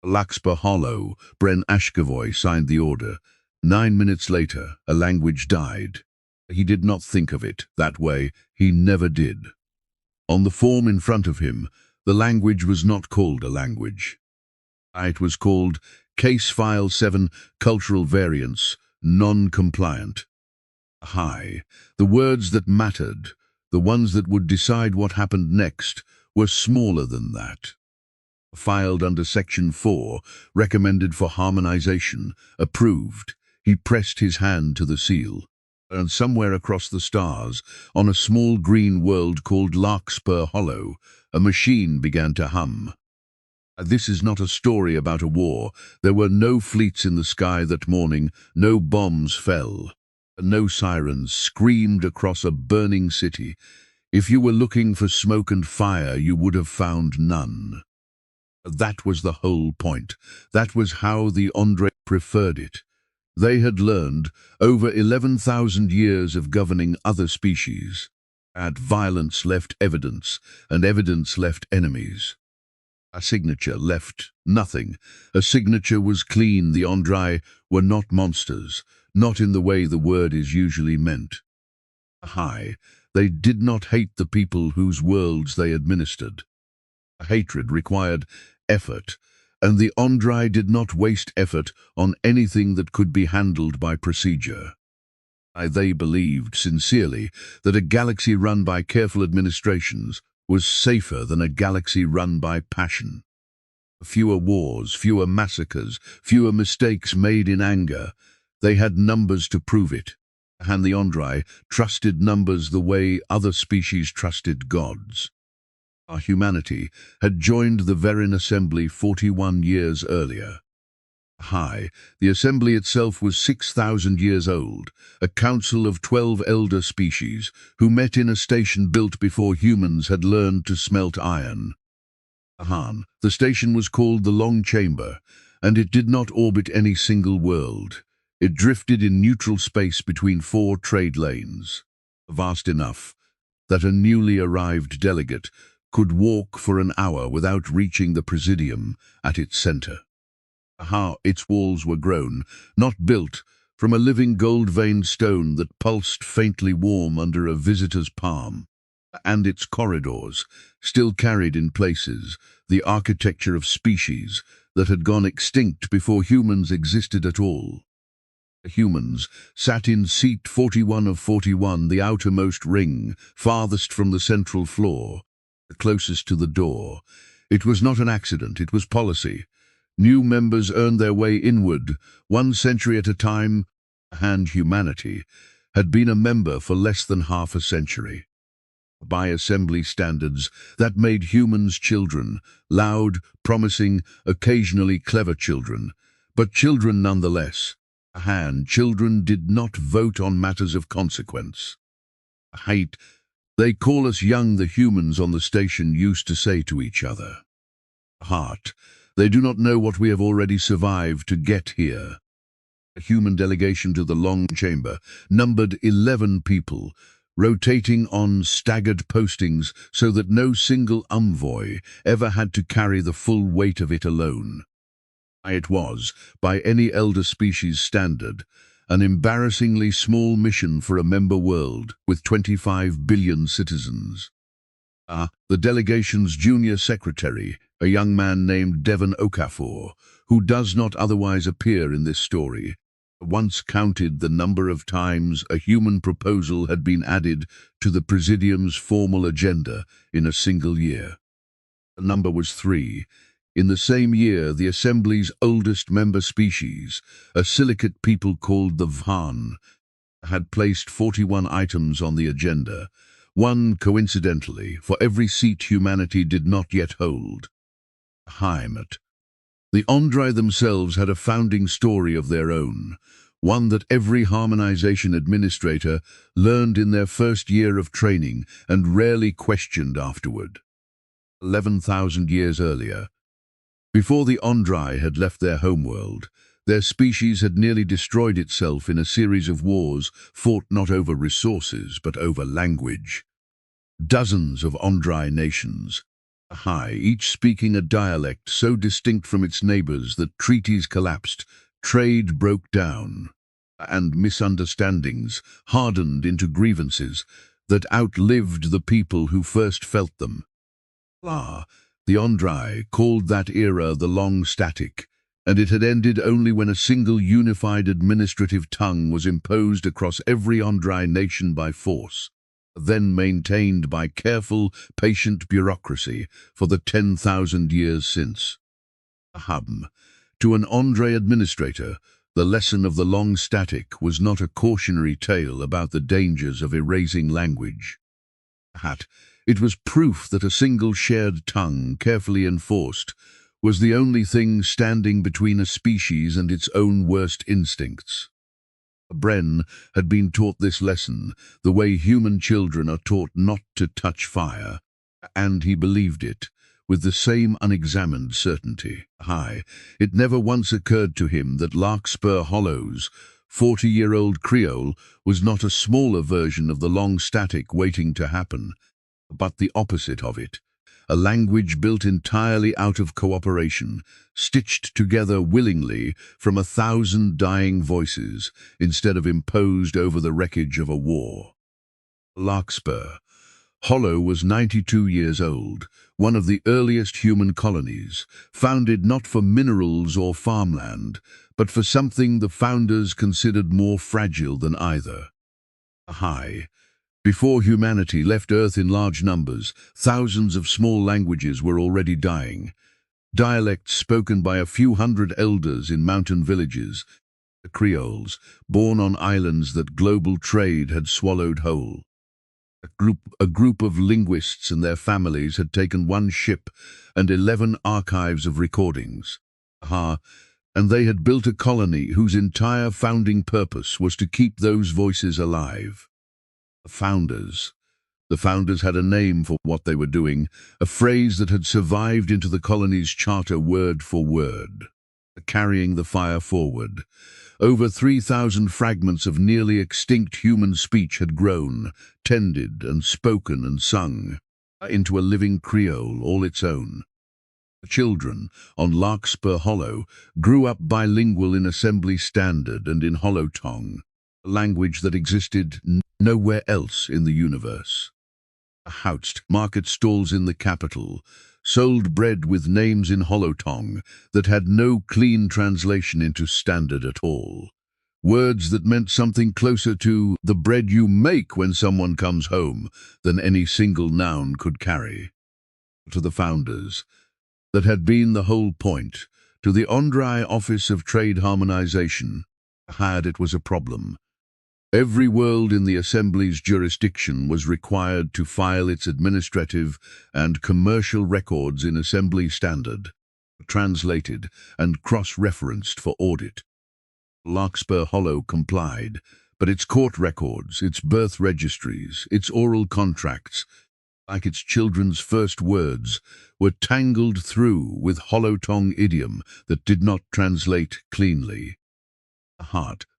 Larkspur Hollow, Bren Ashkavoy signed the order. 9 minutes later, a language died. He did not think of it that way. He never did. On the form in front of him, the language was not called a language. It was called Case File 7 Cultural Variance, Non-Compliant. High. The words that mattered, the ones that would decide what happened next, were smaller than that. Filed under Section 4, recommended for harmonization, approved. He pressed his hand to the seal. And somewhere across the stars, on a small green world called Larkspur Hollow, a machine began to hum. This is not a story about a war. There were no fleets in the sky that morning, no bombs fell, no sirens screamed across a burning city. If you were looking for smoke and fire, you would have found none. That was the whole point. That was how the Andre preferred it. They had learned, over 11,000 years of governing other species, that violence left evidence, and evidence left enemies. A signature left nothing. A signature was clean. The Andrai were not monsters, not in the way the word is usually meant. High. They did not hate the people whose worlds they administered. Hatred required effort, and the Andrai did not waste effort on anything that could be handled by procedure. They believed sincerely that a galaxy run by careful administrations was safer than a galaxy run by passion. Fewer wars, fewer massacres, fewer mistakes made in anger. They had numbers to prove it, and the Andrai trusted numbers the way other species trusted gods. Our humanity had joined the Verin Assembly 41 years earlier. The assembly itself was 6,000 years old, a council of 12 elder species who met in a station built before humans had learned to smelt iron. The station was called the Long Chamber, and it did not orbit any single world. It drifted in neutral space between 4 trade lanes, vast enough that a newly arrived delegate could walk for an hour without reaching the presidium at its center. Its walls were grown, not built, from a living gold-veined stone that pulsed faintly warm under a visitor's palm, and its corridors still carried in places the architecture of species that had gone extinct before humans existed at all. Humans sat in seat 41 of 41, the outermost ring, farthest from the central floor, closest to the door. It was not an accident, it was policy. New members earned their way inward, 1 century at a time, and humanity had been a member for less than half a century. By assembly standards, that made humans children, loud, promising, occasionally clever children, but children nonetheless. Children did not vote on matters of consequence. They call us young, the humans on the station used to say to each other. They do not know what we have already survived to get here. A human delegation to the Long Chamber numbered 11 people, rotating on staggered postings so that no single envoy ever had to carry the full weight of it alone. It was, by any elder species standard, an embarrassingly small mission for a member world with 25 billion citizens. The delegation's junior secretary, a young man named Devon Okafor, who does not otherwise appear in this story, once counted the number of times a human proposal had been added to the Presidium's formal agenda in a single year. The number was 3. In the same year, the Assembly's oldest member species, a silicate people called the Vhan, had placed 41 items on the agenda, 1 coincidentally for every seat humanity did not yet hold. The Andrai themselves had a founding story of their own, one that every harmonization administrator learned in their first year of training and rarely questioned afterward. 11,000 years earlier, before the Andrai had left their homeworld, their species had nearly destroyed itself in a series of wars fought not over resources but over language. Dozens of Andrai nations, High, each speaking a dialect so distinct from its neighbors that treaties collapsed, trade broke down, and misunderstandings hardened into grievances that outlived the people who first felt them. The Ondrai called that era the Long Static, and it had ended only when a single unified administrative tongue was imposed across every Ondrai nation by force, then maintained by careful, patient bureaucracy for the 10,000 years since. To an Ondrai administrator, the lesson of the Long Static was not a cautionary tale about the dangers of erasing language. It was proof that a single shared tongue, carefully enforced, was the only thing standing between a species and its own worst instincts. Bren had been taught this lesson the way human children are taught not to touch fire, and he believed it with the same unexamined certainty. It never once occurred to him that Larkspur Hollow's 40-year-old Creole was not a smaller version of the Long Static waiting to happen, but the opposite of it. A language built entirely out of cooperation, stitched together willingly from 1,000 dying voices, instead of imposed over the wreckage of a war. Larkspur Hollow was 92 years old, one of the earliest human colonies, founded not for minerals or farmland, but for something the founders considered more fragile than either. Before humanity left Earth in large numbers, thousands of small languages were already dying. Dialects spoken by a few hundred elders in mountain villages, the Creoles, born on islands that global trade had swallowed whole. A group of linguists and their families had taken one ship and 11 archives of recordings. And they had built a colony whose entire founding purpose was to keep those voices alive. The founders had a name for what they were doing, a phrase that had survived into the colony's charter word for word. Carrying the fire forward. Over 3,000 fragments of nearly extinct human speech had grown, tended and spoken and sung, into a living Creole all its own. The children, on Larkspur Hollow, grew up bilingual in Assembly Standard and in Holotongue, a language that existed nowhere else in the universe. Houtzt market stalls in the capital sold bread with names in Holotongue that had no clean translation into Standard at all. Words that meant something closer to the bread you make when someone comes home than any single noun could carry. To the founders, that had been the whole point. To the Ondrai Office of Trade Harmonization, it was a problem. Every world in the Assembly's jurisdiction was required to file its administrative and commercial records in Assembly Standard, translated and cross-referenced for audit. Larkspur Hollow complied, but its court records, its birth registries, its oral contracts, like its children's first words, were tangled through with Holotongue idiom that did not translate cleanly.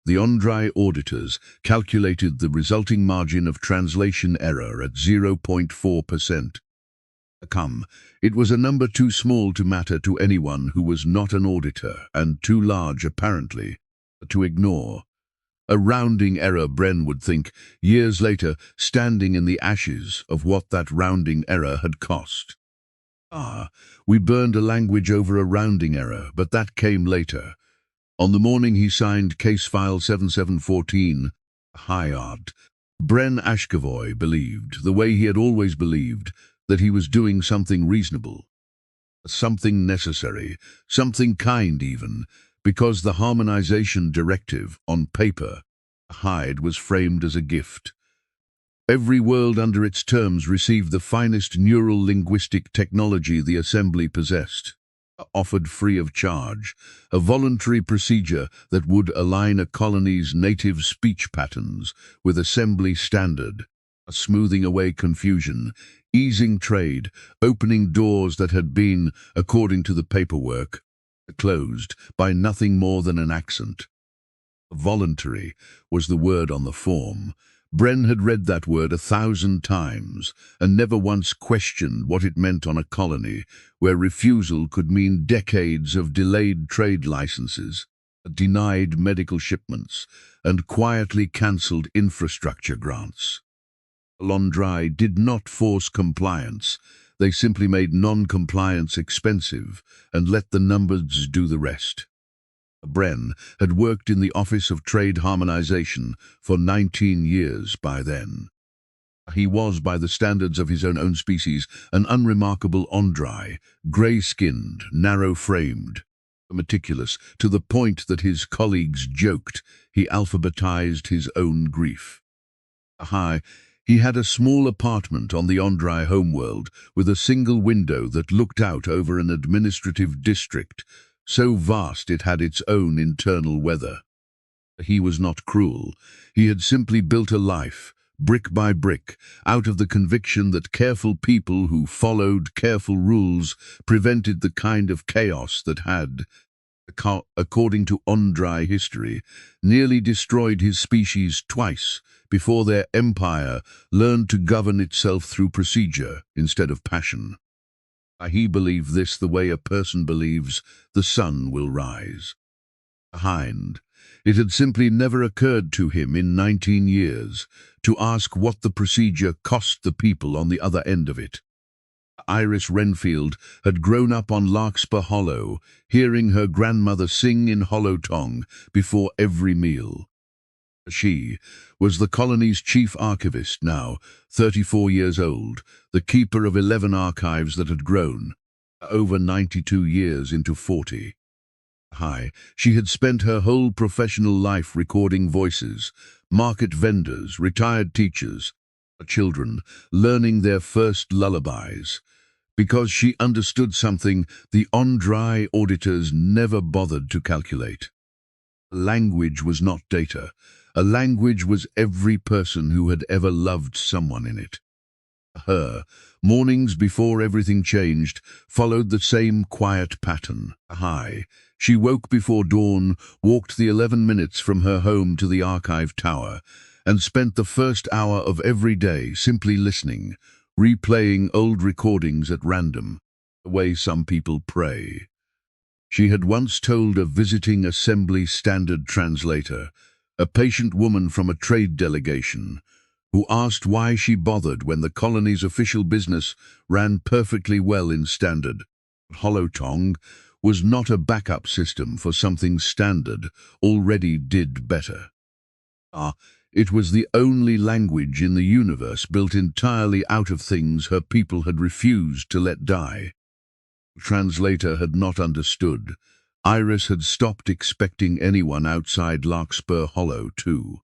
The Ondrai auditors calculated the resulting margin of translation error at 0.4%. It was a number too small to matter to anyone who was not an auditor, and too large, apparently, to ignore. A rounding error, Bren would think, years later, standing in the ashes of what that rounding error had cost. We burned a language over a rounding error, but that came later. On the morning he signed Case File 7714, Bren Ashkevoy believed, the way he had always believed, that he was doing something reasonable, something necessary, something kind even, because the harmonization directive, on paper, was framed as a gift. Every world under its terms received the finest neural linguistic technology the Assembly possessed, offered free of charge, a voluntary procedure that would align a colony's native speech patterns with Assembly Standard, smoothing away confusion, easing trade, opening doors that had been, according to the paperwork, closed by nothing more than an accent. Voluntary was the word on the form, Bren had read that word 1,000 times and never once questioned what it meant on a colony where refusal could mean decades of delayed trade licenses, denied medical shipments, and quietly cancelled infrastructure grants. Londrai did not force compliance. They simply made non-compliance expensive and let the numbers do the rest. Bren had worked in the Office of Trade Harmonization for 19 years by then. He was, by the standards of his own species, an unremarkable Ondrai, grey-skinned, narrow-framed, meticulous, to the point that his colleagues joked he alphabetized his own grief. He had a small apartment on the Ondrai homeworld with a single window that looked out over an administrative district, so vast it had its own internal weather. He was not cruel. He had simply built a life, brick by brick, out of the conviction that careful people who followed careful rules prevented the kind of chaos that had, according to Ondrai history, nearly destroyed his species twice before their empire learned to govern itself through procedure instead of passion. He believed this the way a person believes the sun will rise. Behind, it had simply never occurred to him in 19 years to ask what the procedure cost the people on the other end of it. Iris Renfield had grown up on Larkspur Hollow, hearing her grandmother sing in Hollow Tong before every meal. She was the colony's chief archivist now, 34 years old, the keeper of 11 archives that had grown, over 92 years into 40. She had spent her whole professional life recording voices, market vendors, retired teachers, children, learning their first lullabies, because she understood something the Ondrai auditors never bothered to calculate. Language was not data. A language was every person who had ever loved someone in it. Her mornings before everything changed followed the same quiet pattern. She woke before dawn, walked the 11 minutes from her home to the archive tower, and spent the first hour of every day simply listening, replaying old recordings at random, the way some people pray. She had once told a visiting Assembly Standard translator, a patient woman from a trade delegation, who asked why she bothered when the colony's official business ran perfectly well in Standard. Hollow Tong was not a backup system for something Standard already did better. It was the only language in the universe built entirely out of things her people had refused to let die. The translator had not understood. Iris had stopped expecting anyone outside Larkspur Hollow, too.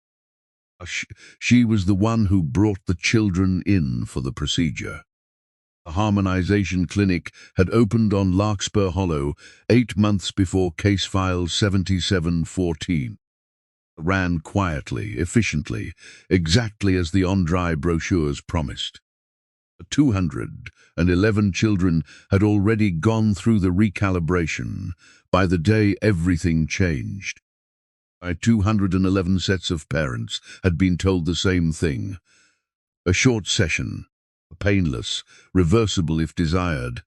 She was the one who brought the children in for the procedure. The Harmonization Clinic had opened on Larkspur Hollow 8 months before Case File 7714. Ran quietly, efficiently, exactly as the Ondrai brochures promised. 211 children had already gone through the recalibration by the day everything changed. 211 sets of parents had been told the same thing. A short session, painless, reversible if desired,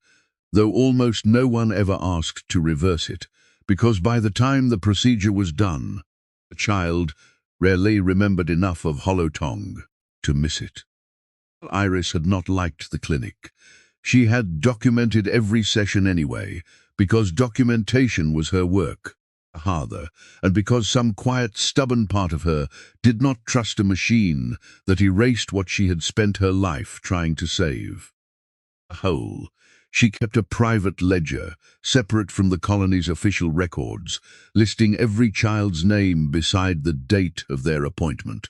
though almost no one ever asked to reverse it, because by the time the procedure was done, the child rarely remembered enough of Hollow Tong to miss it. Iris had not liked the clinic. She had documented every session anyway, because documentation was her work, and because some quiet, stubborn part of her did not trust a machine that erased what she had spent her life trying to save. She kept a private ledger, separate from the colony's official records, listing every child's name beside the date of their appointment.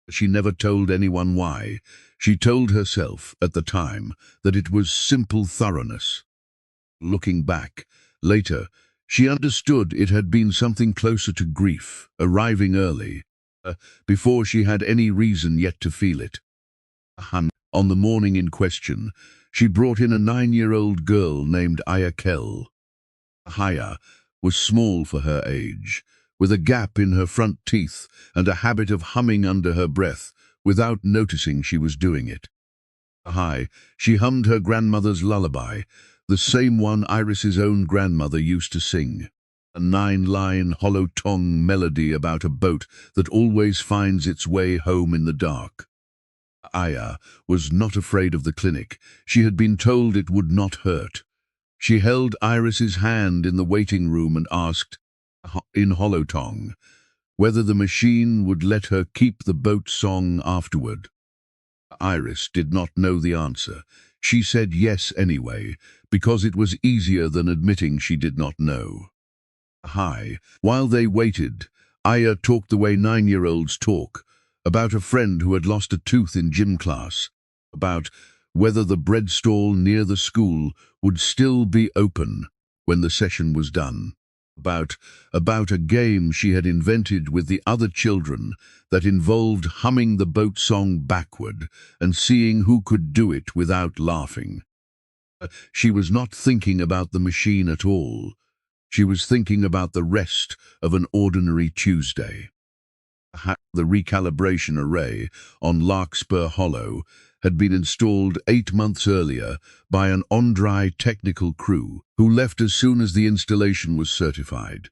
She never told anyone why. She told herself, at the time, that it was simple thoroughness. Looking back, later, she understood it had been something closer to grief, arriving early, before she had any reason yet to feel it. On the morning in question, she brought in a 9-year-old girl named Ayakel. Haya was small for her age, with a gap in her front teeth and a habit of humming under her breath without noticing she was doing it. Hi, she hummed her grandmother's lullaby, the same one Iris's own grandmother used to sing. A 9-line hollow tongue melody about a boat that always finds its way home in the dark. Aya was not afraid of the clinic. She had been told it would not hurt. She held Iris's hand in the waiting room and asked, in hollow tongue, whether the machine would let her keep the boat song afterward. Iris did not know the answer. She said yes anyway, because it was easier than admitting she did not know. While they waited, Aya talked the way 9-year-olds talk, about a friend who had lost a tooth in gym class, about whether the bread stall near the school would still be open when the session was done, about a game she had invented with the other children that involved humming the boat song backward and seeing who could do it without laughing. She was not thinking about the machine at all. She was thinking about the rest of an ordinary Tuesday. The recalibration array on Larkspur Hollow had been installed 8 months earlier by an OnDry technical crew who left as soon as the installation was certified.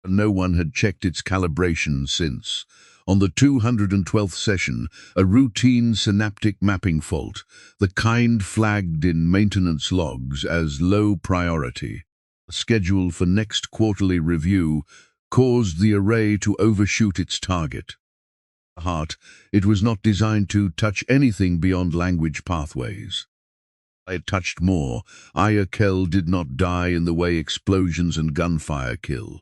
No one had checked its calibration since. On the 212th session, a routine synaptic mapping fault, the kind flagged in maintenance logs as low priority, scheduled for next quarterly review, caused the array to overshoot its target. It was not designed to touch anything beyond language pathways. It touched more. Aya Kell did not die in the way explosions and gunfire kill.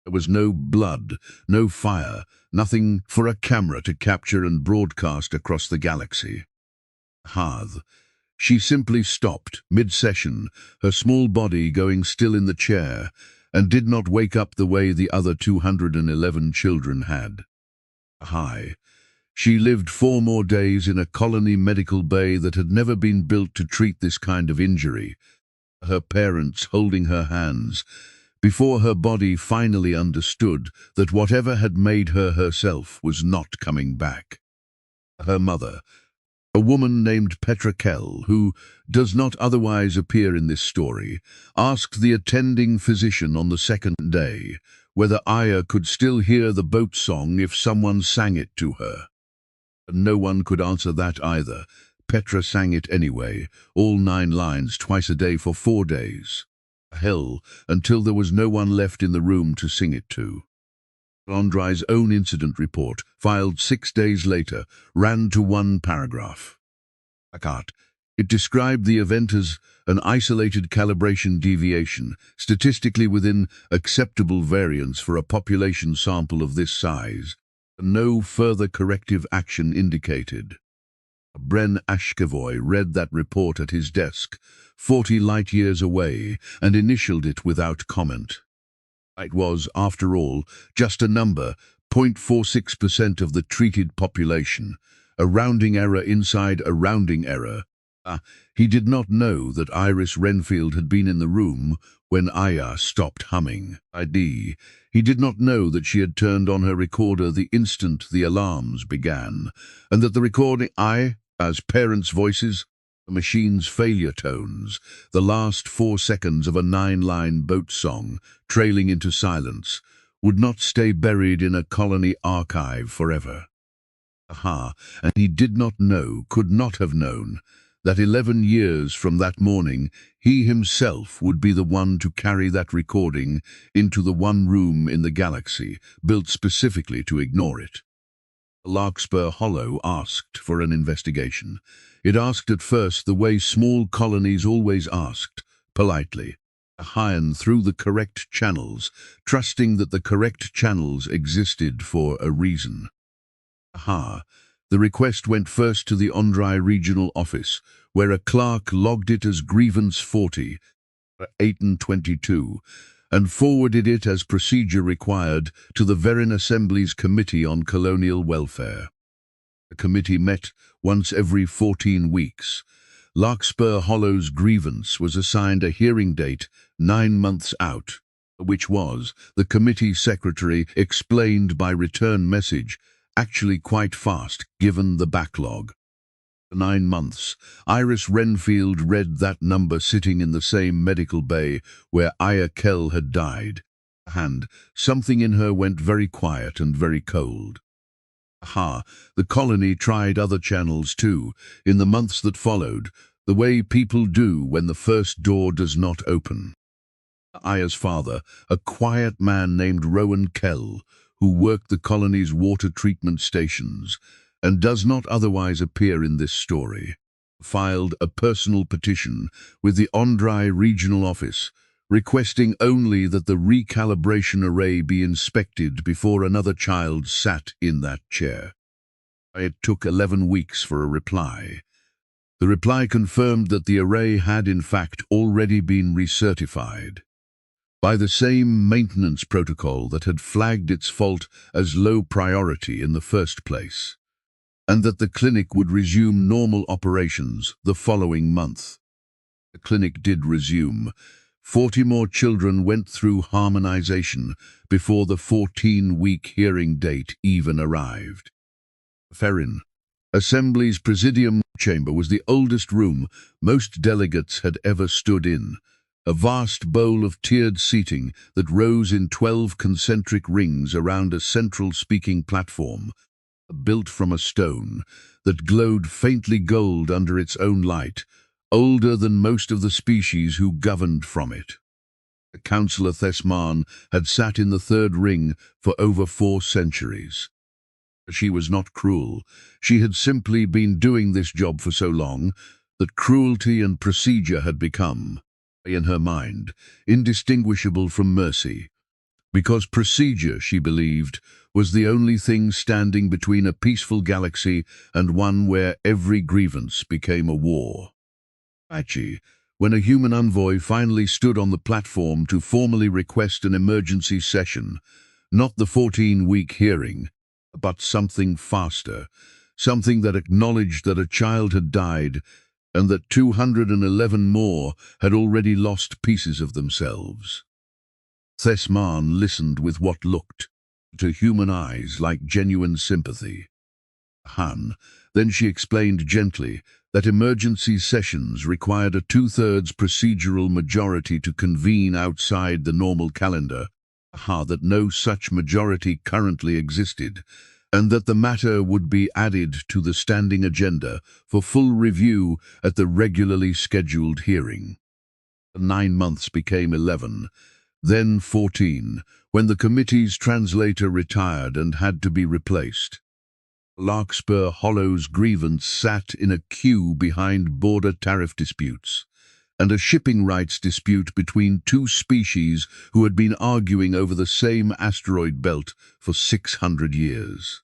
There was no blood, no fire, nothing for a camera to capture and broadcast across the galaxy. She simply stopped, mid-session, her small body going still in the chair, and did not wake up the way the other 211 children had. She lived 4 more days in a colony medical bay that had never been built to treat this kind of injury, her parents holding her hands, before her body finally understood that whatever had made her herself was not coming back. Her mother, a woman named Petra Kell, who does not otherwise appear in this story, asked the attending physician on the 2nd day whether Aya could still hear the boat song if someone sang it to her. No one could answer that either. Petra sang it anyway, all 9 lines twice a day for 4 days. Hell, until there was no one left in the room to sing it to. OnDry's own incident report, filed 6 days later, ran to 1 paragraph. It described the event as an isolated calibration deviation, statistically within acceptable variance for a population sample of this size. No further corrective action indicated. Bren Ashkevoy read that report at his desk, 40 light-years away, and initialed it without comment. It was, after all, just a number, 0.46% of the treated population, a rounding error inside a rounding error. He did not know that Iris Renfield had been in the room when Aya stopped humming. He did not know that she had turned on her recorder the instant the alarms began, and that the recording as parents' voices, the machine's failure tones, the last 4 seconds of a 9-line boat song, trailing into silence, would not stay buried in a colony archive forever. And he did not know, could not have known, that 11 years from that morning, he himself would be the one to carry that recording into the one room in the galaxy, built specifically to ignore it. Larkspur Hollow asked for an investigation. It asked at first the way small colonies always asked, politely, and through the correct channels, trusting that the correct channels existed for a reason. The request went first to the OnDry regional office, where a clerk logged it as grievance 40, 822, and forwarded it as procedure required to the Verin Assembly's Committee on Colonial Welfare. The committee met once every 14 weeks. Larkspur Hollow's grievance was assigned a hearing date 9 months out. which was, the committee secretary explained by return message, actually quite fast given the backlog. For 9 months, Iris Renfield read that number sitting in the same medical bay where Aya Kell had died. And something in her went very quiet and very cold. Aha, the colony tried other channels too, in the months that followed, the way people do when the first door does not open. Aya's father, a quiet man named Rowan Kell, who worked the colony's water treatment stations, and does not otherwise appear in this story, filed a personal petition with the Ondrai Regional Office, requesting only that the recalibration array be inspected before another child sat in that chair. It took 11 weeks for a reply. The reply confirmed that the array had in fact already been recertified by the same maintenance protocol that had flagged its fault as low priority in the first place, and that the clinic would resume normal operations the following month. The clinic did resume. 40 more children went through harmonization before the 14-week hearing date even arrived. Ferrin, Assembly's Presidium chamber, was the oldest room most delegates had ever stood in, a vast bowl of tiered seating that rose in 12 concentric rings around a central speaking platform, built from a stone that glowed faintly gold under its own light, older than most of the species who governed from it. Councillor Thesman had sat in the third ring for over 4 centuries. She was not cruel. She had simply been doing this job for so long that cruelty and procedure had become, in her mind, indistinguishable from mercy, because procedure, she believed, was the only thing standing between a peaceful galaxy and one where every grievance became a war. Actually, when a human envoy finally stood on the platform to formally request an emergency session, not the 14-week hearing, but something faster, something that acknowledged that a child had died and that 211 more had already lost pieces of themselves. Thesman listened with what looked, to human eyes, like genuine sympathy. Then she explained gently that emergency sessions required a 2/3 procedural majority to convene outside the normal calendar, that no such majority currently existed, and that the matter would be added to the standing agenda for full review at the regularly scheduled hearing. 9 months became 11, then 14, when the committee's translator retired and had to be replaced. Larkspur Hollow's grievance sat in a queue behind border tariff disputes, and a shipping rights dispute between 2 species who had been arguing over the same asteroid belt for 600 years.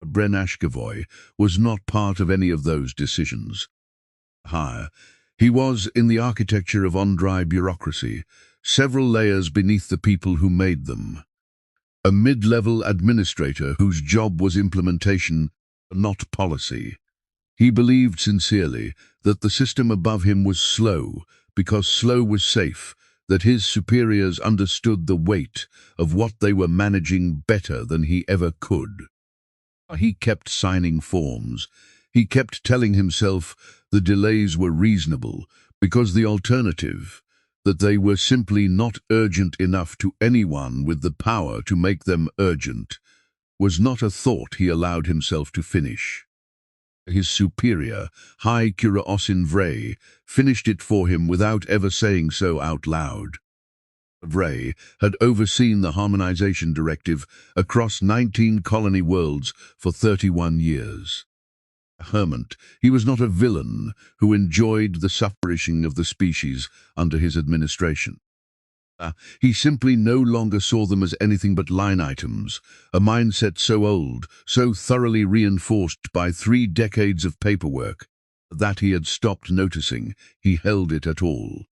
Bren Ashkevoy was not part of any of those decisions. He was, in the architecture of Ondrai bureaucracy, several layers beneath the people who made them. A mid-level administrator whose job was implementation, not policy. He believed sincerely that the system above him was slow, because slow was safe, that his superiors understood the weight of what they were managing better than he ever could. He kept signing forms. He kept telling himself the delays were reasonable, because the alternative, that they were simply not urgent enough to anyone with the power to make them urgent, was not a thought he allowed himself to finish. His superior, High Curaosin Vray, finished it for him without ever saying so out loud. Vray had overseen the harmonization directive across 19 colony worlds for 31 years. Hermant, he was not a villain who enjoyed the suffering of the species under his administration. He simply no longer saw them as anything but line items, a mindset so old, so thoroughly reinforced by 3 decades of paperwork, that he had stopped noticing he held it at all.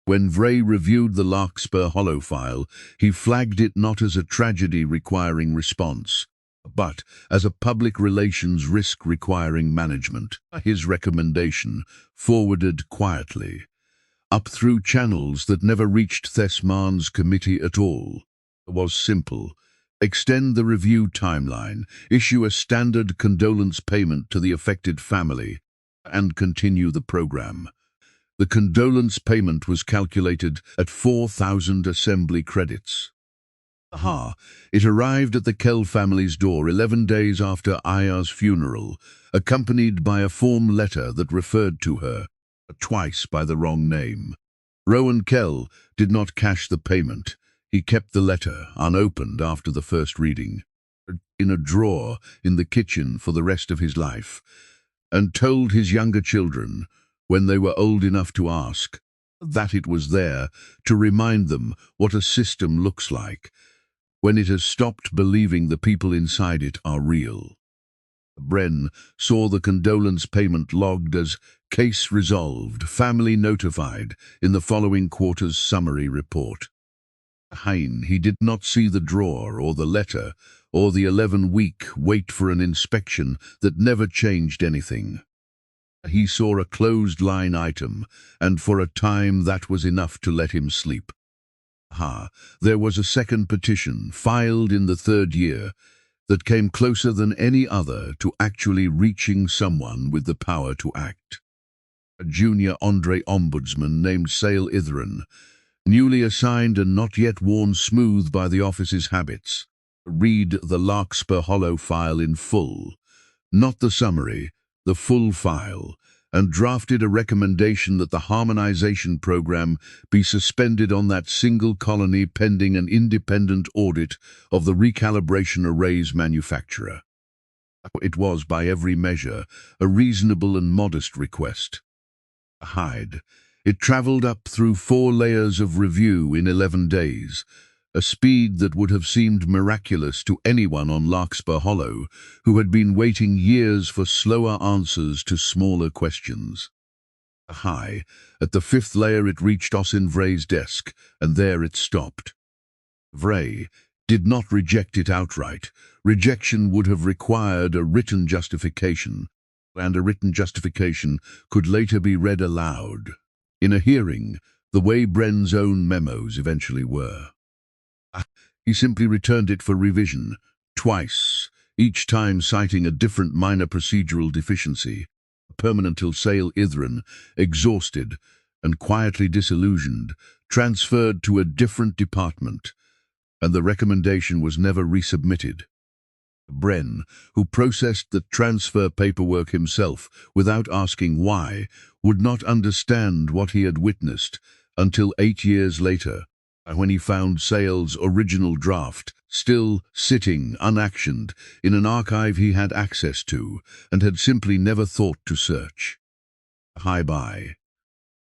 When Vray reviewed the Larkspur Hollow file, he flagged it not as a tragedy requiring response, but as a public relations risk requiring management. His recommendation, forwarded quietly. up through channels that never reached Thesman's committee at all. It was simple. Extend the review timeline, issue a standard condolence payment to the affected family, and continue the program. The condolence payment was calculated at 4,000 assembly credits. It arrived at the Kell family's door 11 days after Aya's funeral, accompanied by a form letter that referred to her, twice by the wrong name. Rowan Kell did not cash the payment. He kept the letter unopened after the first reading, in a drawer in the kitchen for the rest of his life, and told his younger children, when they were old enough to ask, that it was there to remind them what a system looks like when it has stopped believing the people inside it are real. Bren saw the condolence payment logged as case resolved, family notified in the following quarter's summary report. He did not see the drawer or the letter or the 11-week wait for an inspection that never changed anything. He saw a closed line item, and for a time that was enough to let him sleep. There was a second petition, filed in the third year, that came closer than any other to actually reaching someone with the power to act. A junior Andre ombudsman named Sale Ithran, newly assigned and not yet worn smooth by the office's habits, read the Larkspur Hollow file in full, not the summary, the full file, and drafted a recommendation that the harmonization program be suspended on that single colony pending an independent audit of the recalibration arrays manufacturer. It was, by every measure, a reasonable and modest request. It traveled up through 4 layers of review in 11 days, a speed that would have seemed miraculous to anyone on Larkspur Hollow who had been waiting years for slower answers to smaller questions. At the 5th layer it reached Oisin Vray's desk, and there it stopped. Vray did not reject it outright. Rejection would have required a written justification, and a written justification could later be read aloud, in a hearing, the way Bren's own memos eventually were. He simply returned it for revision, twice, each time citing a different minor procedural deficiency, permanent till Sale Ithran, exhausted and quietly disillusioned, transferred to a different department, and the recommendation was never resubmitted. Bren, who processed the transfer paperwork himself without asking why, would not understand what he had witnessed until 8 years later, when he found Sale's original draft still sitting unactioned in an archive he had access to and had simply never thought to search. Bye.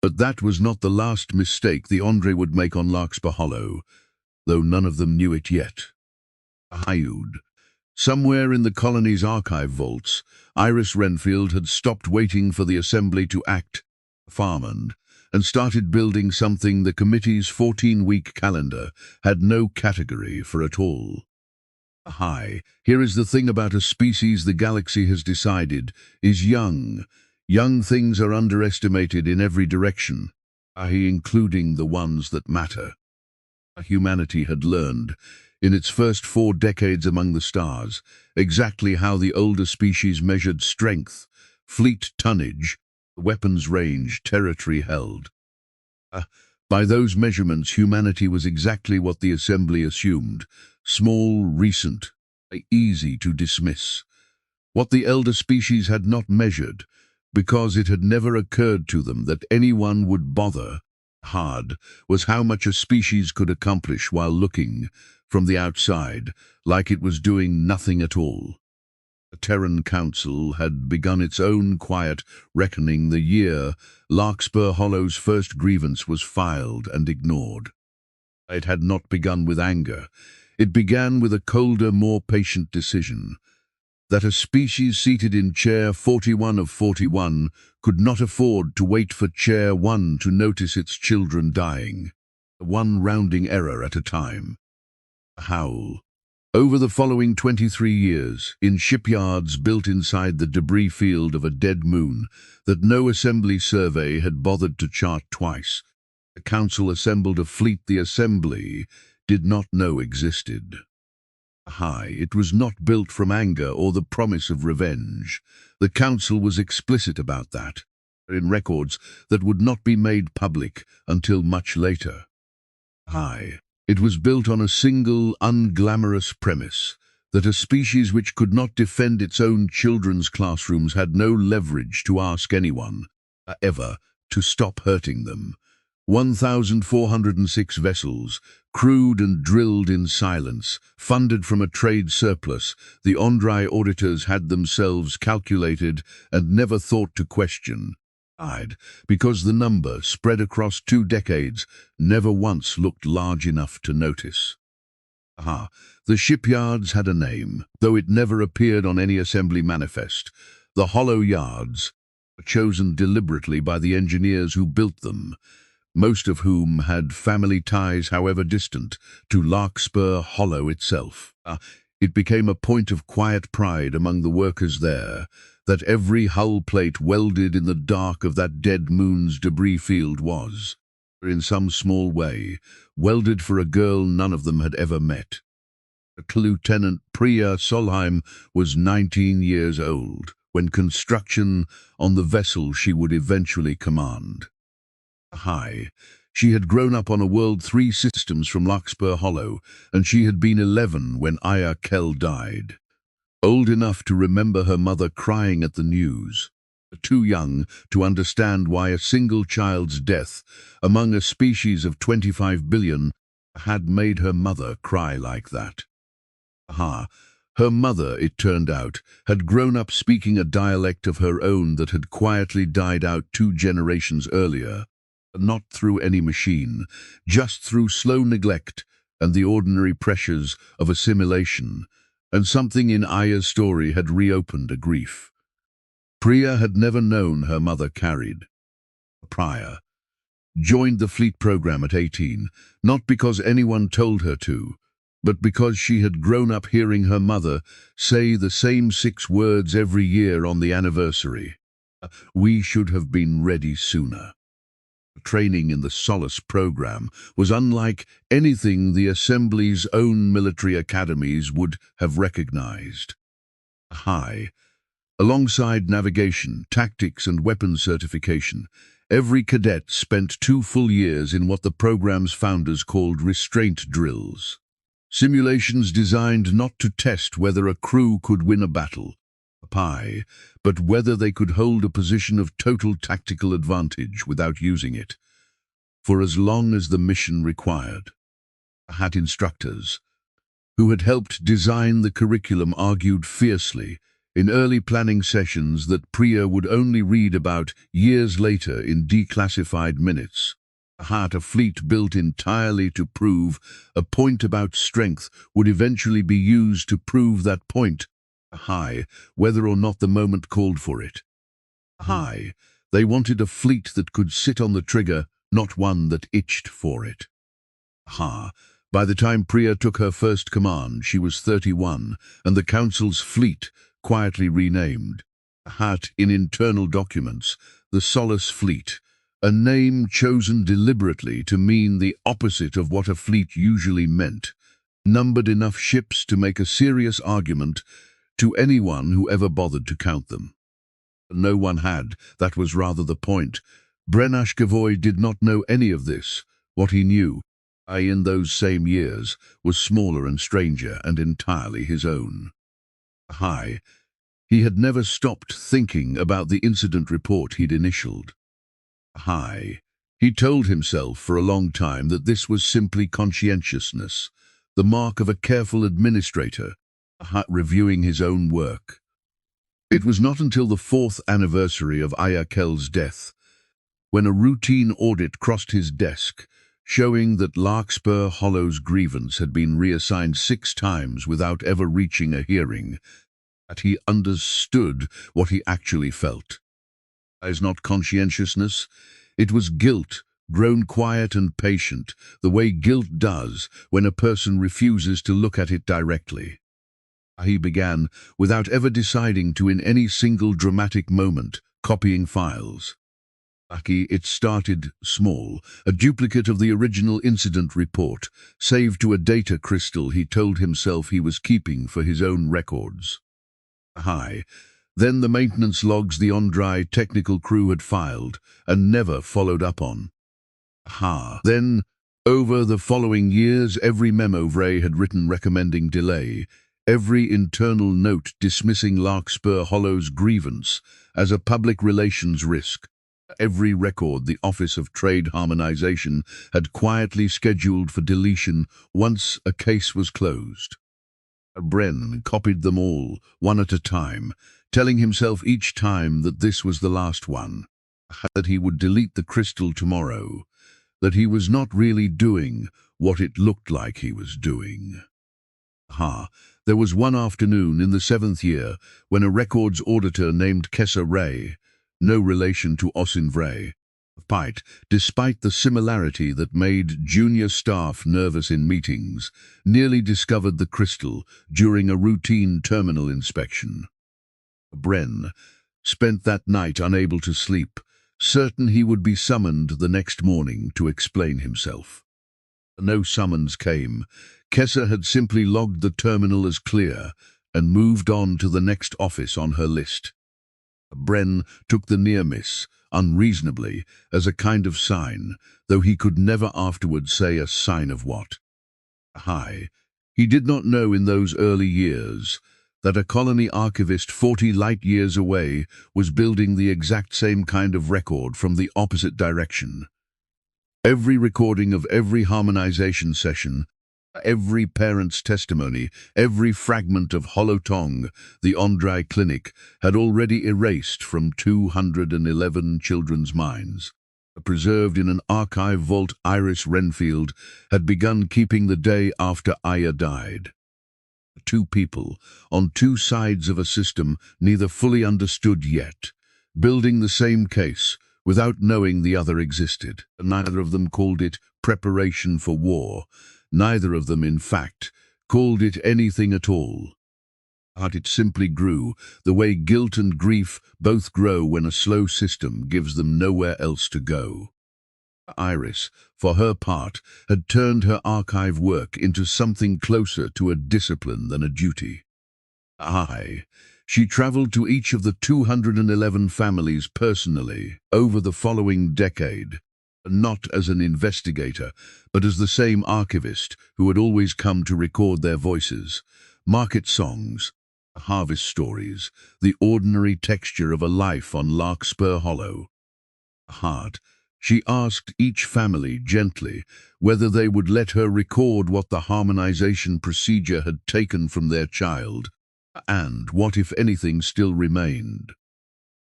But that was not the last mistake the Andre would make on Larkspur Hollow, though none of them knew it yet. Somewhere in the colony's archive vaults, Iris Renfield had stopped waiting for the assembly to act, farmand, and started building something the committee's 14-week calendar had no category for at all. Here is the thing about a species the galaxy has decided is young. Young things are underestimated in every direction, including the ones that matter. Humanity had learned, in its first 4 decades among the stars, exactly how the older species measured strength, fleet tonnage, weapons range, territory held. By those measurements, humanity was exactly what the Assembly assumed, small, recent, easy to dismiss. What the elder species had not measured, because it had never occurred to them that anyone would bother hard, was how much a species could accomplish while looking, from the outside, like it was doing nothing at all. The Terran Council had begun its own quiet reckoning the year Larkspur Hollow's first grievance was filed and ignored. It had not begun with anger. It began with a colder, more patient decision that a species seated in Chair 41 of 41 could not afford to wait for Chair 1 to notice its children dying, one rounding error at a time. Howl. Over the following 23 years, in shipyards built inside the debris field of a dead moon that no assembly survey had bothered to chart twice, The council assembled a fleet the assembly did not know existed. It was not built from anger or the promise of revenge. The council was explicit about that, in records that would not be made public until much later. It was built on a single, unglamorous premise, that a species which could not defend its own children's classrooms had no leverage to ask anyone, ever, to stop hurting them. 1,406 vessels, crewed and drilled in silence, funded from a trade surplus, the Andrei auditors had themselves calculated and never thought to question. Because the number, spread across 2 decades, never once looked large enough to notice. The shipyards had a name, though it never appeared on any assembly manifest. The Hollow Yards were chosen deliberately by the engineers who built them, most of whom had family ties, however distant, to Larkspur Hollow itself. It became a point of quiet pride among the workers there that every hull plate welded in the dark of that dead moon's debris field was, in some small way, welded for a girl none of them had ever met. Lieutenant Priya Solheim was 19 years old when construction on the vessel she would eventually command. She had grown up on a world 3 systems from Larkspur Hollow, and she had been 11 when Aya Kell died. Old enough to remember her mother crying at the news, too young to understand why a single child's death, among a species of 25 billion, had made her mother cry like that. Her mother, it turned out, had grown up speaking a dialect of her own that had quietly died out 2 generations earlier. Not through any machine, just through slow neglect and the ordinary pressures of assimilation, and something in Aya's story had reopened a grief. Priya had never known her mother carried. Priya joined the fleet program at 18, not because anyone told her to, but because she had grown up hearing her mother say the same 6 words every year on the anniversary. We should have been ready sooner. Training in the Solace program was unlike anything the Assembly's own military academies would have recognized. Alongside navigation, tactics and weapons certification, every cadet spent 2 full years in what the program's founders called restraint drills. Simulations designed not to test whether a crew could win a battle, but whether they could hold a position of total tactical advantage without using it, for as long as the mission required. Instructors, who had helped design the curriculum, argued fiercely in early planning sessions that Priya would only read about years later in declassified minutes. A fleet built entirely to prove a point about strength would eventually be used to prove that point. Whether or not the moment called for it. They wanted a fleet that could sit on the trigger, not one that itched for it. By the time Priya took her first command, she was 31, and the Council's fleet, quietly renamed, in internal documents, the Solace Fleet, a name chosen deliberately to mean the opposite of what a fleet usually meant, numbered enough ships to make a serious argument to anyone who ever bothered to count them. No one had, that was rather the point. Bren Ashkevoy did not know any of this. What he knew, in those same years, was smaller and stranger and entirely his own. He had never stopped thinking about the incident report he'd initialed. He told himself for a long time that this was simply conscientiousness, the mark of a careful administrator, reviewing his own work. It was not until the 4th anniversary of Aya Kell's death, when a routine audit crossed his desk, showing that Larkspur Hollow's grievance had been reassigned 6 times without ever reaching a hearing, that he understood what he actually felt. It was not conscientiousness, it was guilt, grown quiet and patient, the way guilt does when a person refuses to look at it directly. He began, without ever deciding to in any single dramatic moment, copying files. Lucky it started small, a duplicate of the original incident report, saved to a data crystal he told himself he was keeping for his own records. Then the maintenance logs the Ondrai technical crew had filed and never followed up on. Then, over the following years, every memo Vray had written recommending delay, every internal note dismissing Larkspur Hollow's grievance as a public relations risk, every record the Office of Trade Harmonization had quietly scheduled for deletion once a case was closed. Bren copied them all, one at a time, telling himself each time that this was the last one, that he would delete the crystal tomorrow, that he was not really doing what it looked like he was doing. There was one afternoon in the 7th year when a records auditor named Kessa Ray, no relation to Osin Vray, despite the similarity that made junior staff nervous in meetings, nearly discovered the crystal during a routine terminal inspection. Bren spent that night unable to sleep, certain he would be summoned the next morning to explain himself. No summons came. Kessa had simply logged the terminal as clear and moved on to the next office on her list. Bren took the near miss, unreasonably, as a kind of sign, though he could never afterwards say a sign of what. He did not know in those early years that a colony archivist 40 light-years away was building the exact same kind of record from the opposite direction. Every recording of every harmonization session, every parent's testimony, every fragment of Holotong, the Ondrai clinic, had already erased from 211 children's minds. Preserved in an archive vault, Iris Renfield had begun keeping the day after Aya died. Two people, on two sides of a system neither fully understood yet, building the same case without knowing the other existed. Neither of them called it preparation for war. Neither of them, in fact, called it anything at all. But it simply grew, the way guilt and grief both grow when a slow system gives them nowhere else to go. Iris, for her part, had turned her archive work into something closer to a discipline than a duty. She traveled to each of the 211 families personally over the following decade, not as an investigator, but as the same archivist who had always come to record their voices, market songs, harvest stories, the ordinary texture of a life on Larkspur Hollow. She asked each family gently whether they would let her record what the harmonization procedure had taken from their child, and what, if anything, still remained.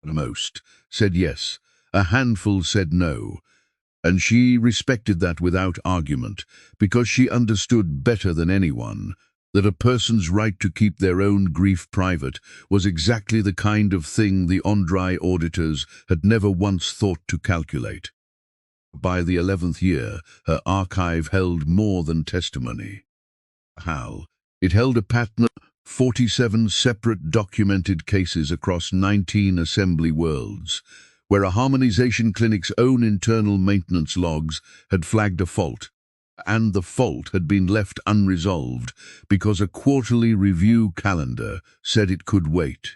Most said yes, a handful said no, and she respected that without argument, because she understood better than anyone that a person's right to keep their own grief private was exactly the kind of thing the Ondrai auditors had never once thought to calculate. By the 11th year, her archive held more than testimony. It held a pattern of 47 separate documented cases across 19 assembly worlds, where a harmonization clinic's own internal maintenance logs had flagged a fault, and the fault had been left unresolved because a quarterly review calendar said it could wait.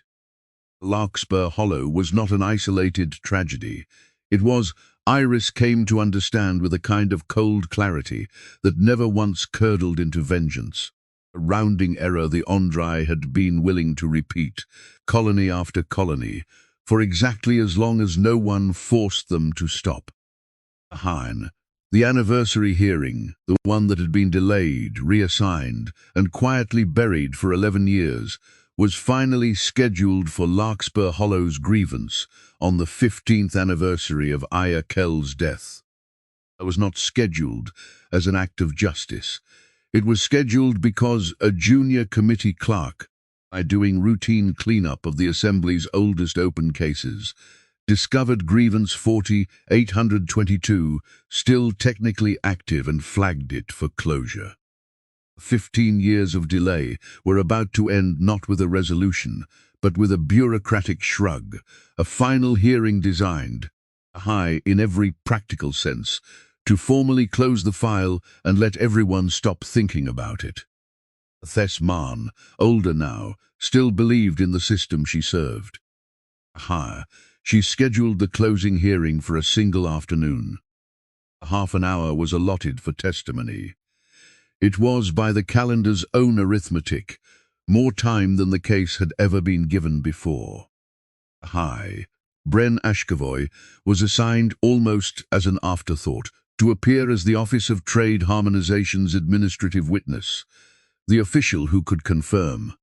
Larkspur Hollow was not an isolated tragedy. It was, Iris came to understand with a kind of cold clarity that never once curdled into vengeance, a rounding error the Ondrai had been willing to repeat, colony after colony, for exactly as long as no one forced them to stop. The anniversary hearing, the one that had been delayed, reassigned, and quietly buried for 11 years, was finally scheduled for Larkspur Hollow's grievance on the 15th anniversary of Aya Kell's death. It was not scheduled as an act of justice. It was scheduled because a junior committee clerk, by doing routine cleanup of the Assembly's oldest open cases, discovered grievance 40-822 still technically active and flagged it for closure. 15 years of delay were about to end not with a resolution, but with a bureaucratic shrug, a final hearing designed, High in every practical sense, to formally close the file and let everyone stop thinking about it. Tess Marn, older now, still believed in the system she served. She scheduled the closing hearing for a single afternoon. Half an hour was allotted for testimony. It was, by the calendar's own arithmetic, more time than the case had ever been given before. Bren Ashkevoy was assigned almost as an afterthought to appear as the Office of Trade Harmonization's administrative witness, the official who could confirm,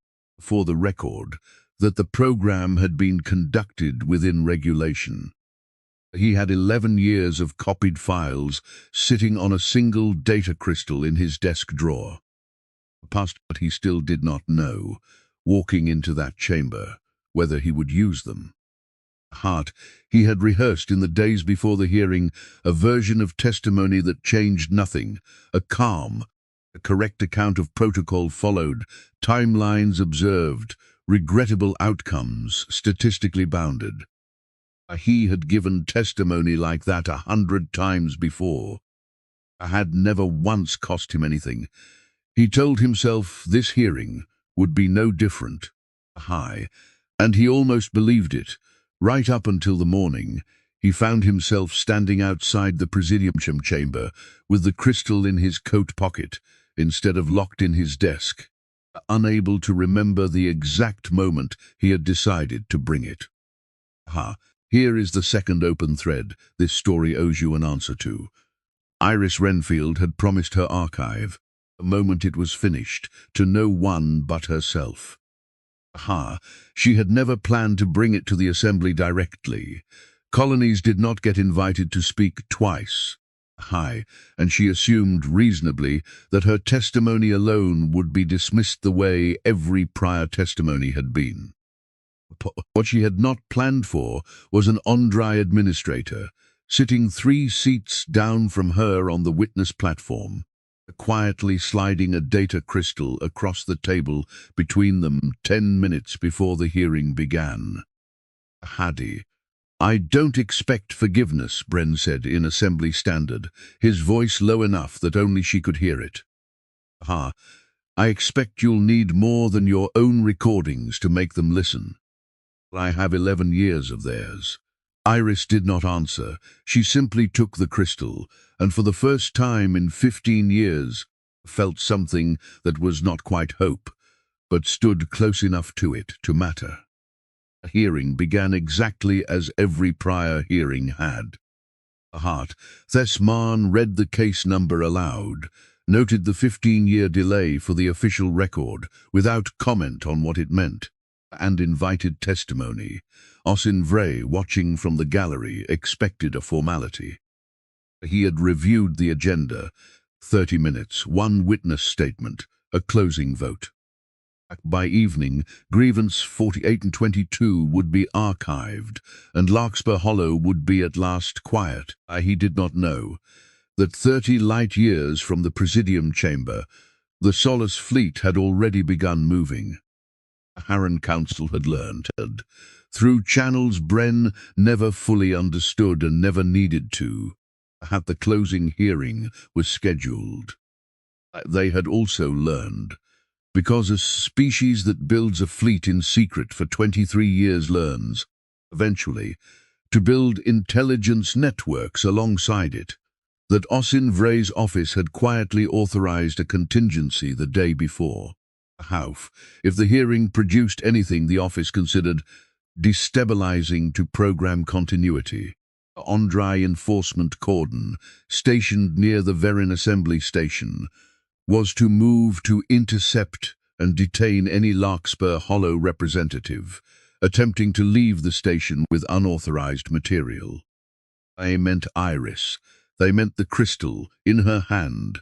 for the record, that the program had been conducted within regulation. He had 11 years of copied files sitting on a single data crystal in his desk drawer. Past what he still did not know, walking into that chamber, whether he would use them. He had rehearsed in the days before the hearing a version of testimony that changed nothing, a calm, a correct account of protocol followed, timelines observed, regrettable outcomes statistically bounded. He had given testimony like that 100 times before. It had never once cost him anything. He told himself this hearing would be no different. And he almost believed it. Right up until the morning, he found himself standing outside the Presidium chamber with the crystal in his coat pocket instead of locked in his desk, unable to remember the exact moment he had decided to bring it. Here is the second open thread this story owes you an answer to. Iris Renfield had promised her archive, the moment it was finished, to no one but herself. She had never planned to bring it to the Assembly directly. Colonies did not get invited to speak twice. And she assumed reasonably that her testimony alone would be dismissed the way every prior testimony had been. What she had not planned for was an Andrai administrator, sitting 3 seats down from her on the witness platform, quietly sliding a data crystal across the table between them 10 minutes before the hearing began. "I don't expect forgiveness," Bren said in Assembly Standard, his voice low enough that only she could hear it. "I expect you'll need more than your own recordings to make them listen. I have 11 years of theirs." Iris did not answer. She simply took the crystal, and for the first time in 15 years, felt something that was not quite hope, but stood close enough to it to matter. The hearing began exactly as every prior hearing had. Tess Marn read the case number aloud, noted the 15-year delay for the official record without comment on what it meant, and invited testimony. Oisin Vray, watching from the gallery, expected a formality. He had reviewed the agenda, 30 minutes, 1 witness statement, a closing vote. By evening, grievance 48 and 22 would be archived, and Larkspur Hollow would be at last quiet. He did not know that 30 light years from the Presidium chamber, the Solace fleet had already begun moving. Harren Council had learned, through channels Bren never fully understood and never needed to, that the closing hearing was scheduled. They had also learned, because a species that builds a fleet in secret for 23 years learns, eventually, to build intelligence networks alongside it, that Oisin Vray's office had quietly authorized a contingency the day before. If the hearing produced anything the office considered destabilizing to program continuity, Andrai enforcement cordon, stationed near the Verin Assembly Station, was to move to intercept and detain any Larkspur Hollow representative attempting to leave the station with unauthorized material. They meant Iris. They meant the crystal in her hand.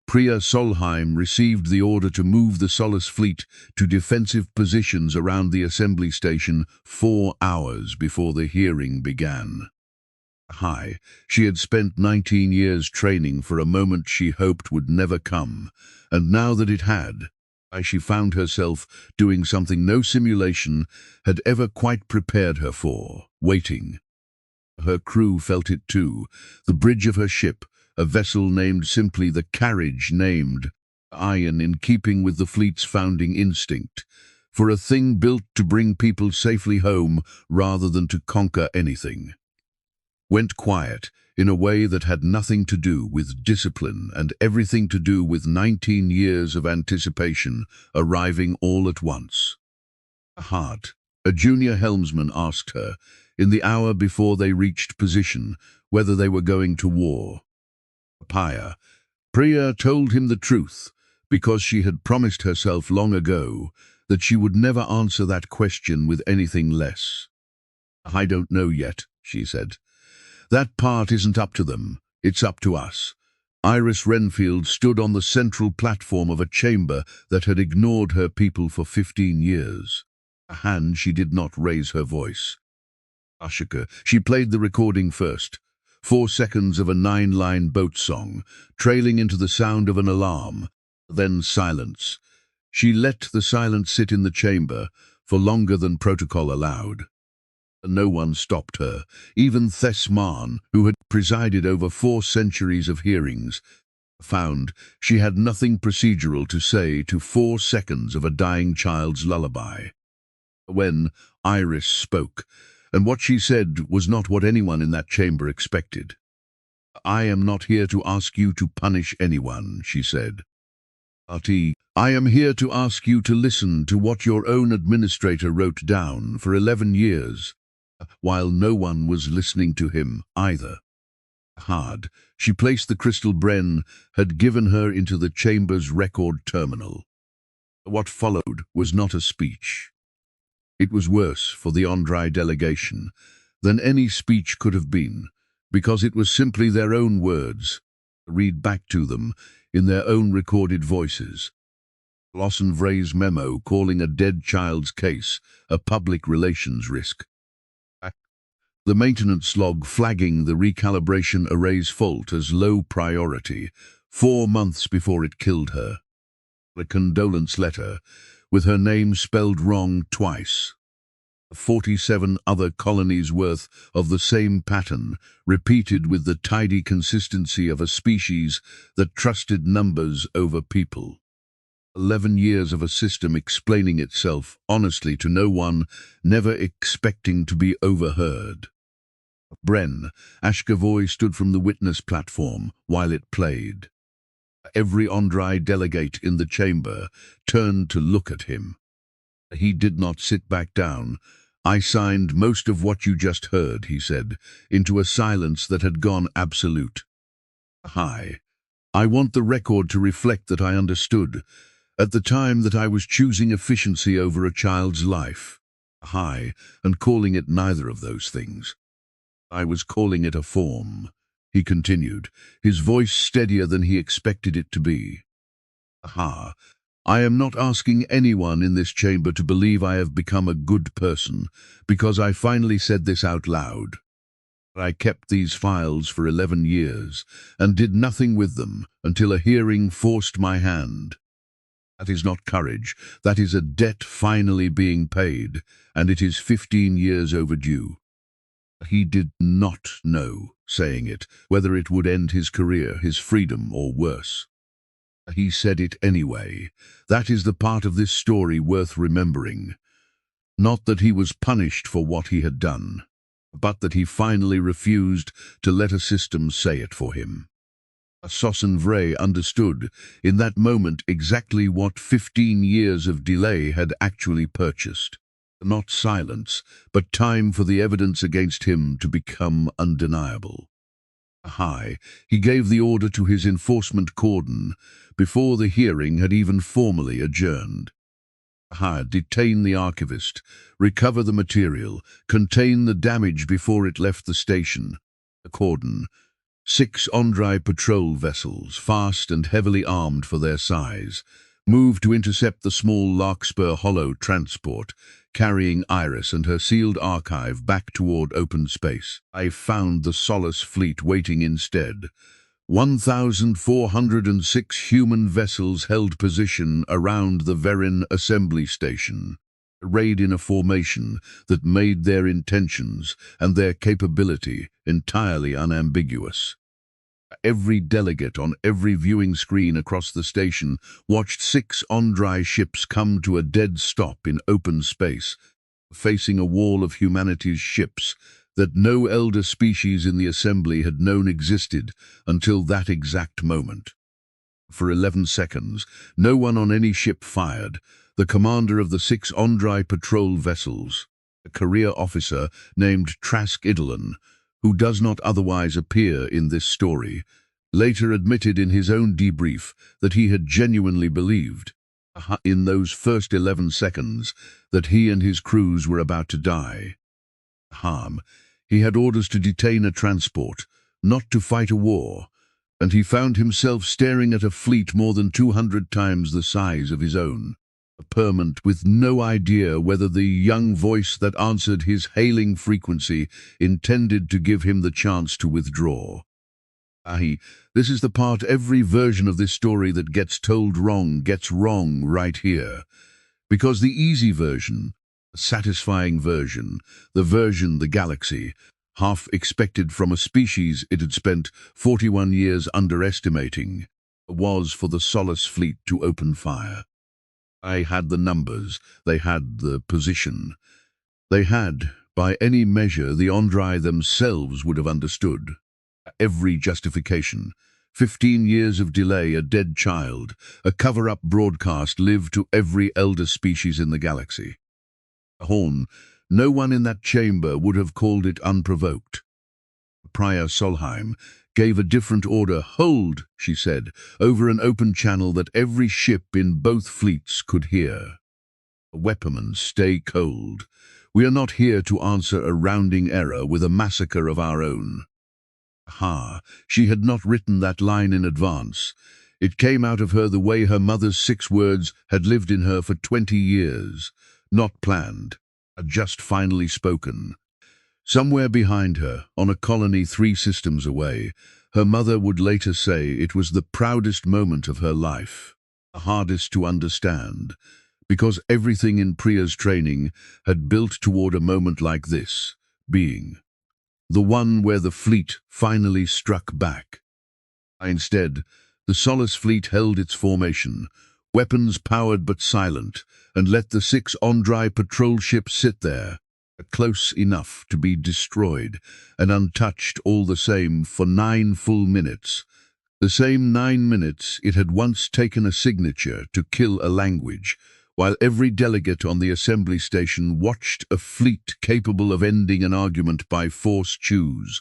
Priya Solheim received the order to move the Solace fleet to defensive positions around the assembly station 4 hours before the hearing began. She had spent 19 years training for a moment she hoped would never come, and now that it had, she found herself doing something no simulation had ever quite prepared her for, waiting. Her crew felt it too. The bridge of her ship, a vessel named simply the Carriage, named Iron in keeping with the fleet's founding instinct, for a thing built to bring people safely home rather than to conquer anything, went quiet in a way that had nothing to do with discipline and everything to do with 19 years of anticipation arriving all at once. Hart, a junior helmsman, asked her, in the hour before they reached position, whether they were going to war. Priya told him the truth, because she had promised herself long ago that she would never answer that question with anything less. "I don't know yet," she said. "That part isn't up to them, it's up to us." Iris Renfield stood on the central platform of a chamber that had ignored her people for 15 years. A hand, she did not raise her voice. Ashika, she played the recording first. 4 seconds of a 9-line boat song, trailing into the sound of an alarm, then silence. She let the silence sit in the chamber for longer than protocol allowed. No one stopped her. Even Thesman, who had presided over 4 centuries of hearings, found she had nothing procedural to say to 4 seconds of a dying child's lullaby. When Iris spoke, and what she said was not what anyone in that chamber expected. "I am not here to ask you to punish anyone," she said. "I am here to ask you to listen to what your own administrator wrote down for 11 years, while no one was listening to him either." Hard, she placed the crystal Bren had given her into the chamber's record terminal. What followed was not a speech. It was worse for the Andrai delegation than any speech could have been, because it was simply their own words, read back to them in their own recorded voices. Lawson Vray's memo calling a dead child's case a public relations risk. The maintenance log flagging the recalibration array's fault as low priority 4 months before it killed her. A condolence letter with her name spelled wrong twice. 47 other colonies worth of the same pattern, repeated with the tidy consistency of a species that trusted numbers over people. 11 years of a system explaining itself honestly to no one, never expecting to be overheard. Bren Ashkavoy stood from the witness platform while it played. Every Andrai delegate in the chamber turned to look at him. He did not sit back down. "I signed most of what you just heard," he said, into a silence that had gone absolute. "Hi. I want the record to reflect that I understood, at the time, that I was choosing efficiency over a child's life. Hi, and calling it neither of those things. I was calling it a form," he continued, his voice steadier than he expected it to be. "I am not asking anyone in this chamber to believe I have become a good person, because I finally said this out loud. I kept these files for 11 years, and did nothing with them until a hearing forced my hand. That is not courage, that is a debt finally being paid, and it is 15 years overdue." He did not know, saying it, whether it would end his career, his freedom, or worse. He said it anyway. That is the part of this story worth remembering. Not that he was punished for what he had done, but that he finally refused to let a system say it for him. Sossan Vray understood in that moment exactly what 15 years of delay had actually purchased. Not silence, but time for the evidence against him to become undeniable. He gave the order to his enforcement cordon before the hearing had even formally adjourned. Detain the archivist, recover the material, contain the damage before it left the station. The cordon. 6 Andrai patrol vessels, fast and heavily armed for their size, moved to intercept the small Larkspur Hollow transport, carrying Iris and her sealed archive back toward open space. I found the Solace fleet waiting instead. 1,406 human vessels held position around the Verin assembly station. arrayed in a formation that made their intentions and their capability entirely unambiguous. Every delegate on every viewing screen across the station watched 6 Andrai ships come to a dead stop in open space, facing a wall of humanity's ships that no elder species in the assembly had known existed until that exact moment. For 11 seconds, no one on any ship fired. The commander of the 6 Andrai patrol vessels, a career officer named Trask Idolin, who does not otherwise appear in this story, later admitted in his own debrief that he had genuinely believed, in those first 11 seconds, that he and his crews were about to die. He had orders to detain a transport, not to fight a war, and he found himself staring at a fleet more than 200 times the size of his own. A Permant with no idea whether the young voice that answered his hailing frequency intended to give him the chance to withdraw. This is the part every version of this story that gets told wrong gets wrong right here. Because the easy version, the satisfying version, the galaxy, half expected from a species it had spent 41 years underestimating, was for the Solace fleet to open fire. They had the numbers, they had the position. They had, by any measure the Andrai themselves would have understood. Every justification, 15 years of delay, a dead child, a cover-up broadcast lived to every elder species in the galaxy. Horn, no one in that chamber would have called it unprovoked. Prior Solheim gave a different order. "Hold," she said, over an open channel that every ship in both fleets could hear. "Weaponmen, stay cold. We are not here to answer a rounding error with a massacre of our own." She had not written that line in advance. It came out of her the way her mother's 6 words had lived in her for 20 years. Not planned, just finally spoken. Somewhere behind her, on a colony 3 systems away, her mother would later say it was the proudest moment of her life, the hardest to understand, because everything in Priya's training had built toward a moment like this, being the one where the fleet finally struck back. Instead, the Solace fleet held its formation, weapons powered but silent, and let the 6 Andrai patrol ships sit there, close enough to be destroyed, and untouched all the same for 9 full minutes. The same 9 minutes it had once taken a signature to kill a language, while every delegate on the assembly station watched a fleet capable of ending an argument by force choose,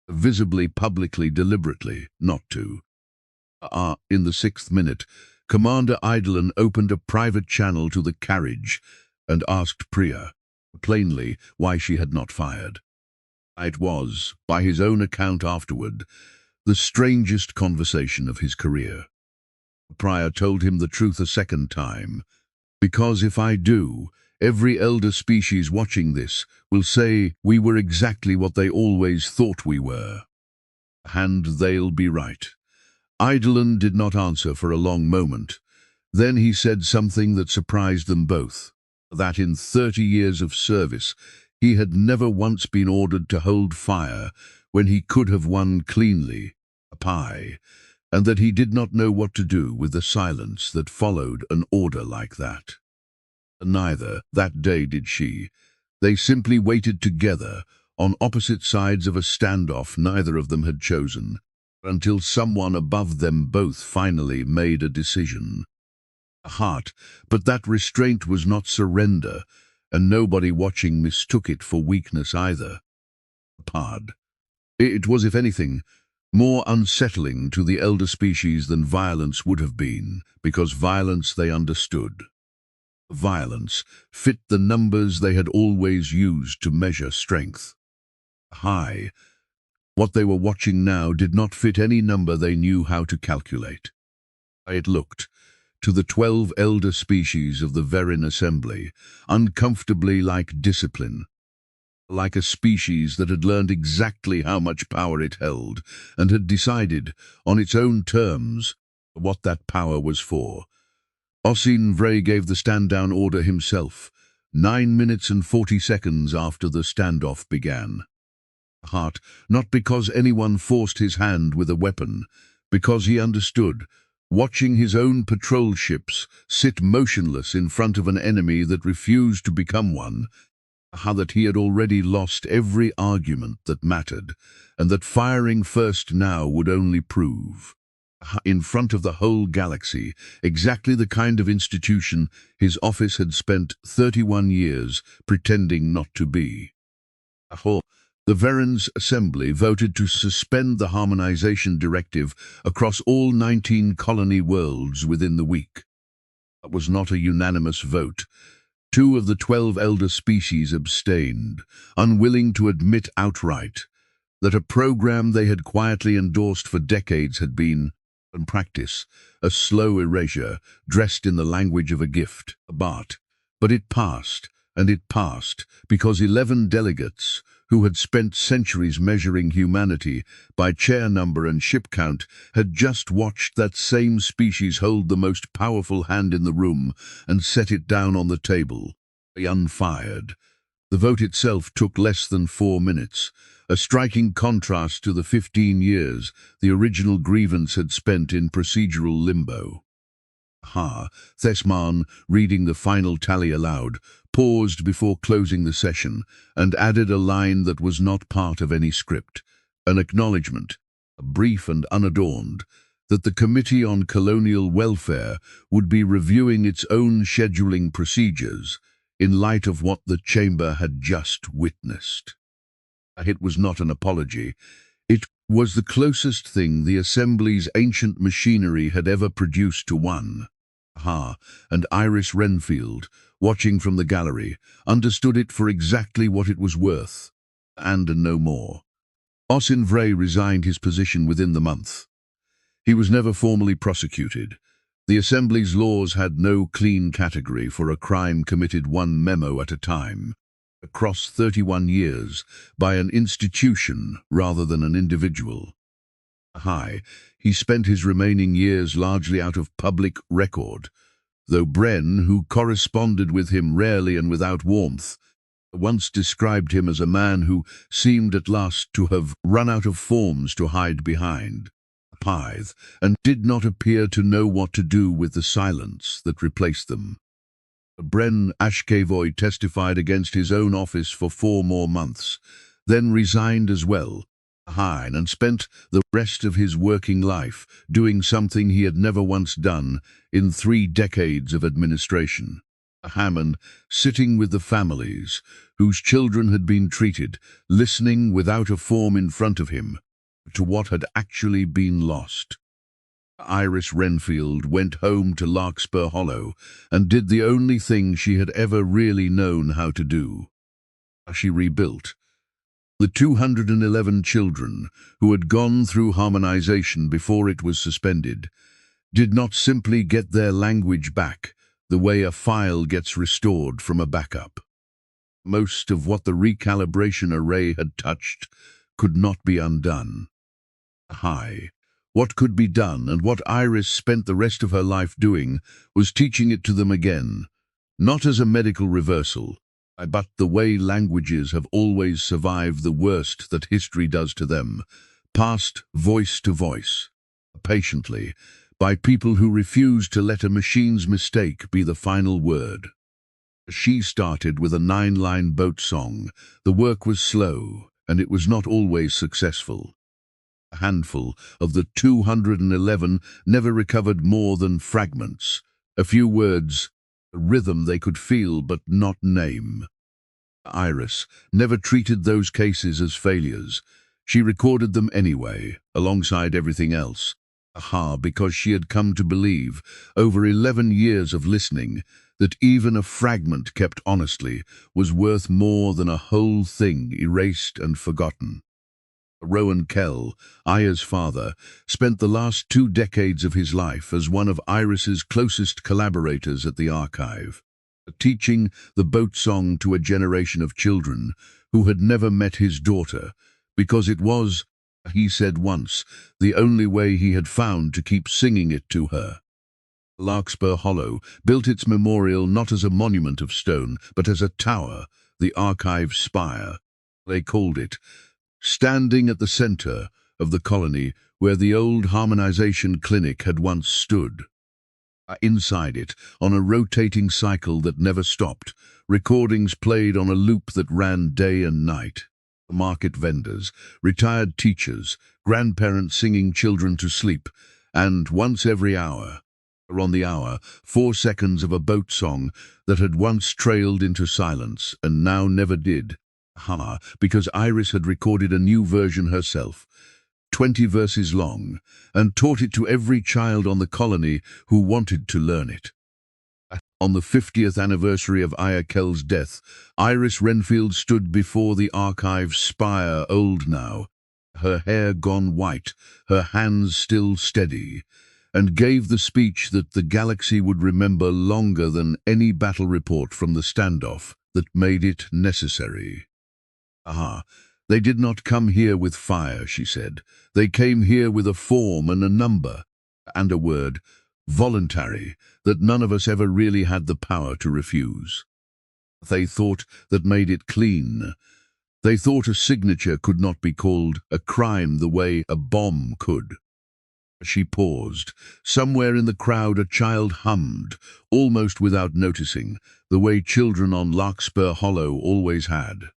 visibly, publicly, deliberately, not to. In the 6th minute, Commander Idolin opened a private channel to the carriage and asked Priya, plainly, why she had not fired. It was, by his own account afterward, the strangest conversation of his career. Priya told him the truth a second time. "Because if I do, every elder species watching this will say we were exactly what they always thought we were. And they'll be right." Idolin did not answer for a long moment. Then he said something that surprised them both, that in 30 years of service he had never once been ordered to hold fire when he could have won cleanly a pie, and that he did not know what to do with the silence that followed an order like that. Neither, that day, did she. They simply waited together, on opposite sides of a standoff neither of them had chosen, until someone above them both finally made a decision. But that restraint was not surrender, and nobody watching mistook it for weakness either. It was, if anything, more unsettling to the elder species than violence would have been, because violence they understood. Violence fit the numbers they had always used to measure strength. What they were watching now did not fit any number they knew how to calculate. It looked, to the 12 elder species of the Verin assembly, uncomfortably like discipline, like a species that had learned exactly how much power it held and had decided, on its own terms, what that power was for. Oisin Vray gave the stand-down order himself. 9 minutes and 40 seconds after the standoff began. Heart, not because anyone forced his hand with a weapon, because he understood, watching his own patrol ships sit motionless in front of an enemy that refused to become one, how that he had already lost every argument that mattered, and that firing first now would only prove, in front of the whole galaxy, exactly the kind of institution his office had spent 31 years pretending not to be. The Verens Assembly voted to suspend the harmonization directive across all 19 colony worlds within the week. That was not a unanimous vote. 2 of the 12 elder species abstained, unwilling to admit outright that a program they had quietly endorsed for decades had been, in practice, a slow erasure dressed in the language of a gift, a BART. But it passed, and it passed, because 11 delegates, who had spent centuries measuring humanity by chair number and ship count, had just watched that same species hold the most powerful hand in the room and set it down on the table, unfired. The vote itself took less than 4 minutes, a striking contrast to the 15 years the original grievance had spent in procedural limbo. Thesman, reading the final tally aloud, paused before closing the session and added a line that was not part of any script, an acknowledgement, brief and unadorned, that the Committee on Colonial Welfare would be reviewing its own scheduling procedures in light of what the Chamber had just witnessed. It was not an apology. It was the closest thing the Assembly's ancient machinery had ever produced to one. And Iris Renfield, watching from the gallery, understood it for exactly what it was worth, and no more. Osin Vray resigned his position within the month. He was never formally prosecuted. The Assembly's laws had no clean category for a crime committed one memo at a time, across 31 years, by an institution rather than an individual. He spent his remaining years largely out of public record, though Bren, who corresponded with him rarely and without warmth, once described him as a man who seemed at last to have run out of forms to hide behind, and did not appear to know what to do with the silence that replaced them. Bren Ashkevoy testified against his own office for 4 more months, then resigned as well, and spent the rest of his working life doing something he had never once done in 3 decades of administration. Hammond, sitting with the families whose children had been treated, listening without a form in front of him to what had actually been lost. Iris Renfield went home to Larkspur Hollow and did the only thing she had ever really known how to do. She rebuilt. The 211 children who had gone through harmonization before it was suspended did not simply get their language back the way a file gets restored from a backup. Most of what the recalibration array had touched could not be undone. What could be done, and what Iris spent the rest of her life doing, was teaching it to them again, not as a medical reversal, but the way languages have always survived the worst that history does to them, passed voice to voice, patiently, by people who refuse to let a machine's mistake be the final word. She started with a 9-line boat song. The work was slow, and it was not always successful. A handful of the 211 never recovered more than fragments, a few words, a rhythm they could feel but not name. Iris never treated those cases as failures. She recorded them anyway, alongside everything else. Because she had come to believe, over 11 years of listening, that even a fragment kept honestly was worth more than a whole thing erased and forgotten. Rowan Kell, Aya's father, spent the last 2 decades of his life as one of Iris's closest collaborators at the archive, teaching the boat song to a generation of children who had never met his daughter, because it was, he said once, the only way he had found to keep singing it to her. Larkspur Hollow built its memorial not as a monument of stone, but as a tower, the archive spire, they called it, standing at the center of the colony where the old harmonization clinic had once stood. Inside it, on a rotating cycle that never stopped, recordings played on a loop that ran day and night. Market vendors, retired teachers, grandparents singing children to sleep, and once every hour, on the hour, 4 seconds of a boat song that had once trailed into silence and now never did. Because Iris had recorded a new version herself, 20 verses long, and taught it to every child on the colony who wanted to learn it. On the 50th anniversary of Aya Kell's death, Iris Renfield stood before the archive spire, old now, her hair gone white, her hands still steady, and gave the speech that the galaxy would remember longer than any battle report from the standoff that made it necessary. They did not come here with fire, she said. They came here with a form and a number, and a word, voluntary, that none of us ever really had the power to refuse. They thought that made it clean. They thought a signature could not be called a crime the way a bomb could. She paused. Somewhere in the crowd a child hummed, almost without noticing, the way children on Larkspur Hollow always had.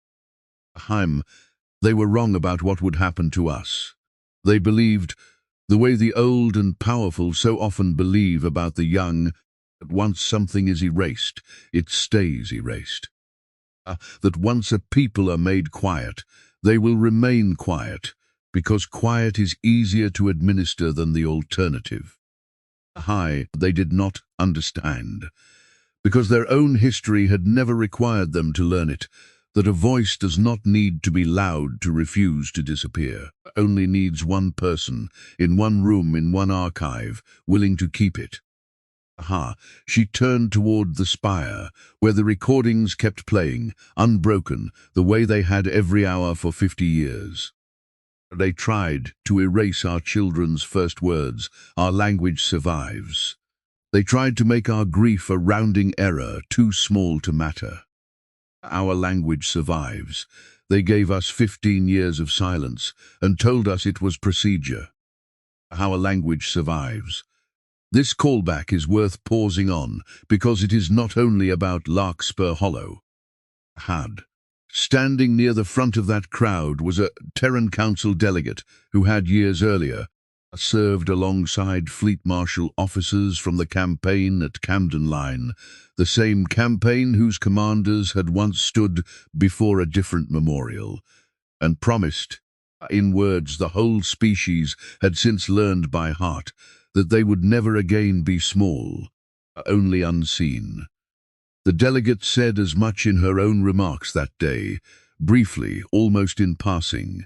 They were wrong about what would happen to us. They believed, the way the old and powerful so often believe about the young, that once something is erased, it stays erased. That once a people are made quiet, they will remain quiet, because quiet is easier to administer than the alternative. They did not understand, because their own history had never required them to learn it, that a voice does not need to be loud to refuse to disappear, only needs one person, in one room, in one archive, willing to keep it. She turned toward the spire, where the recordings kept playing, unbroken, the way they had every hour for 50 years. They tried to erase our children's first words. Our language survives. They tried to make our grief a rounding error, too small to matter. Our language survives. They gave us 15 years of silence and told us it was procedure. Our language survives. This callback is worth pausing on because it is not only about Larkspur Hollow. Standing near the front of that crowd was a Terran Council delegate who had years earlier served alongside Fleet Marshal officers from the campaign at Camden Line, the same campaign whose commanders had once stood before a different memorial, and promised, in words the whole species had since learned by heart, that they would never again be small, only unseen. The delegate said as much in her own remarks that day, briefly, almost in passing,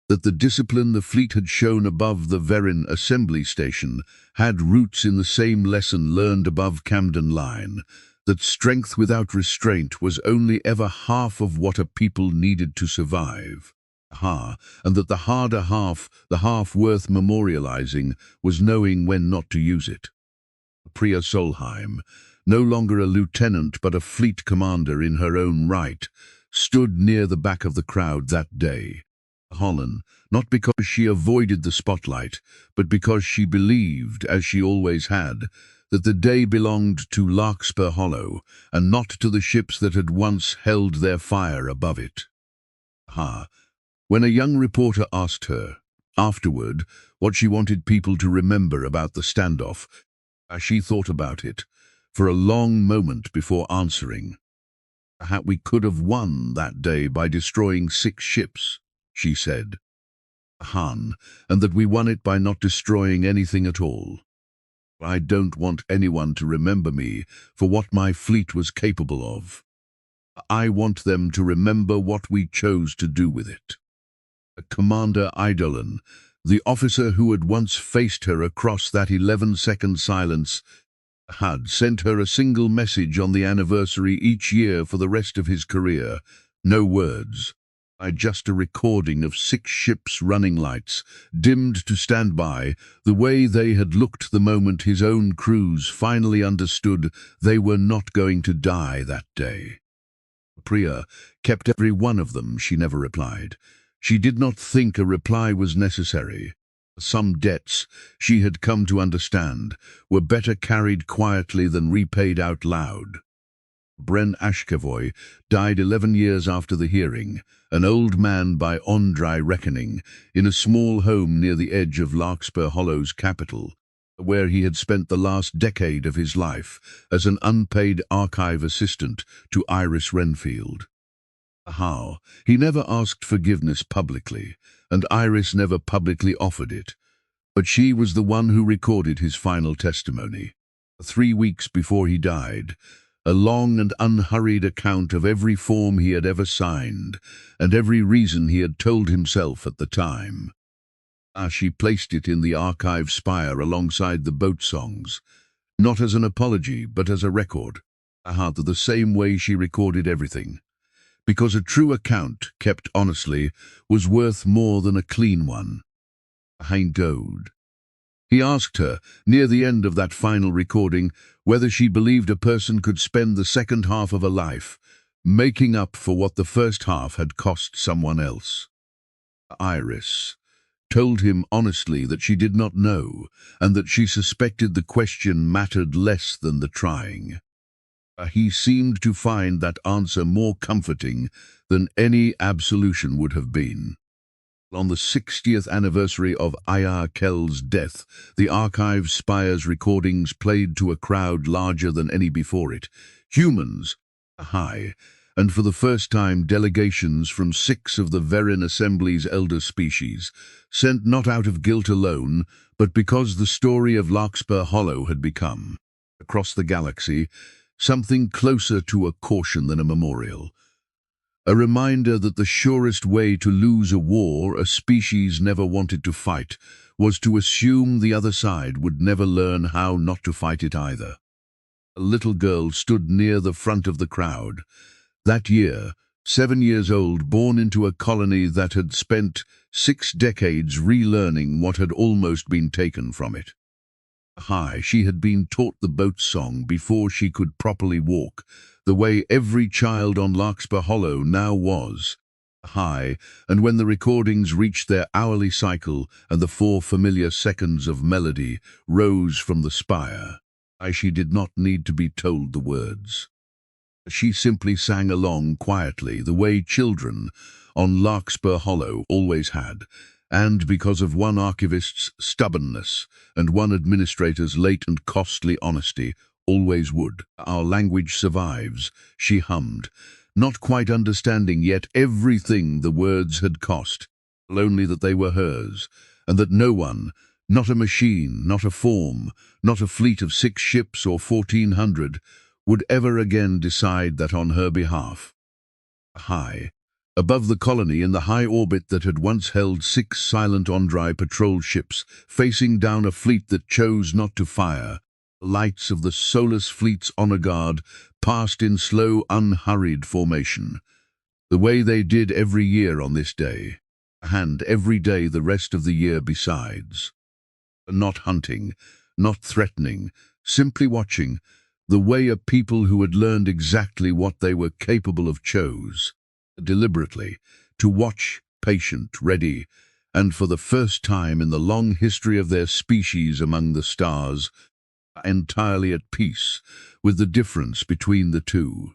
that the discipline the fleet had shown above the Verin assembly station had roots in the same lesson learned above Camden Line, that strength without restraint was only ever half of what a people needed to survive. And that the harder half, the half worth memorializing, was knowing when not to use it. Priya Solheim, no longer a lieutenant but a fleet commander in her own right, stood near the back of the crowd that day. Holland, not because she avoided the spotlight, but because she believed, as she always had, that the day belonged to Larkspur Hollow, and not to the ships that had once held their fire above it. When a young reporter asked her, afterward, what she wanted people to remember about the standoff, she thought about it for a long moment before answering. We could have won that day by destroying 6 ships, she said. And that we won it by not destroying anything at all. I don't want anyone to remember me for what my fleet was capable of. I want them to remember what we chose to do with it. Commander Eidolon, the officer who had once faced her across that 11-second silence, had sent her a single message on the anniversary each year for the rest of his career. No words, Just a recording of 6 ships' running lights, dimmed to standby, the way they had looked the moment his own crews finally understood they were not going to die that day. Priya kept every one of them, she never replied. She did not think a reply was necessary. Some debts, she had come to understand, were better carried quietly than repaid out loud. Bren Ashkevoy died 11 years after the hearing, an old man by Ondrai reckoning, in a small home near the edge of Larkspur Hollow's capital, where he had spent the last decade of his life as an unpaid archive assistant to Iris Renfield. How? He never asked forgiveness publicly, and Iris never publicly offered it, but she was the one who recorded his final testimony. 3 weeks before he died, a long and unhurried account of every form he had ever signed, and every reason he had told himself at the time. She placed it in the archive spire alongside the boat songs, not as an apology, but as a record. The same way she recorded everything. Because a true account, kept honestly, was worth more than a clean one. Hein Goad. He asked her, near the end of that final recording, whether she believed a person could spend the second half of a life making up for what the first half had cost someone else. Iris told him honestly that she did not know, and that she suspected the question mattered less than the trying. He seemed to find that answer more comforting than any absolution would have been. On the 60th anniversary of Aya Kell's death, the archive spire's recordings played to a crowd larger than any before it. Humans, high, and for the first time delegations from 6 of the Verin Assembly's elder species, sent not out of guilt alone, but because the story of Larkspur Hollow had become, across the galaxy, something closer to a caution than a memorial. A reminder that the surest way to lose a war a species never wanted to fight was to assume the other side would never learn how not to fight it either. A little girl stood near the front of the crowd. That year, 7 years old, born into a colony that had spent 6 decades relearning what had almost been taken from it. She had been taught the boat song before she could properly walk, the way every child on Larkspur Hollow now was. And when the recordings reached their hourly cycle and the 4 familiar seconds of melody rose from the spire, she did not need to be told the words. She simply sang along quietly, the way children on Larkspur Hollow always had, and because of one archivist's stubbornness and one administrator's late and costly honesty, always would. Our language survives, she hummed, not quite understanding yet everything the words had cost, only that they were hers, and that no one, not a machine, not a form, not a fleet of 6 ships or 1,400, would ever again decide that on her behalf. High, above the colony in the high orbit that had once held 6 silent Ondrai patrol ships, facing down a fleet that chose not to fire, the lights of the Solus Fleet's honor guard passed in slow, unhurried formation, the way they did every year on this day, and every day the rest of the year besides. Not hunting, not threatening, simply watching, the way a people who had learned exactly what they were capable of chose, deliberately, to watch, patient, ready, and for the first time in the long history of their species among the stars, entirely at peace with the difference between the two.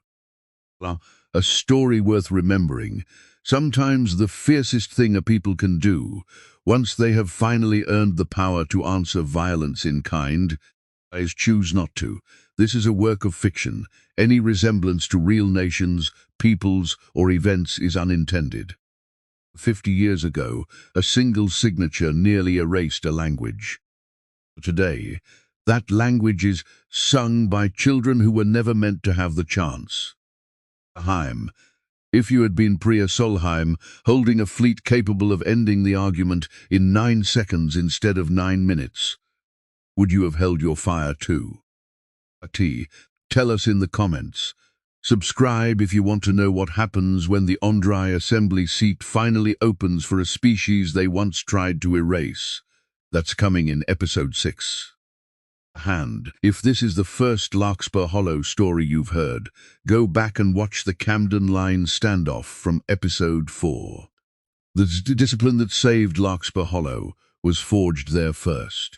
A story worth remembering, sometimes the fiercest thing a people can do, once they have finally earned the power to answer violence in kind, is choose not to. This is a work of fiction. Any resemblance to real nations, peoples, or events is unintended. 50 years ago, a single signature nearly erased a language. Today, that language is sung by children who were never meant to have the chance. Heim. If you had been Priya Solheim, holding a fleet capable of ending the argument in 9 seconds instead of 9 minutes, would you have held your fire too? Tell us in the comments. Subscribe if you want to know what happens when the Ondrai assembly seat finally opens for a species they once tried to erase. That's coming in episode 6. If this is the first Larkspur Hollow story you've heard, go back and watch the Camden Line standoff from episode 4. The discipline that saved Larkspur Hollow was forged there first.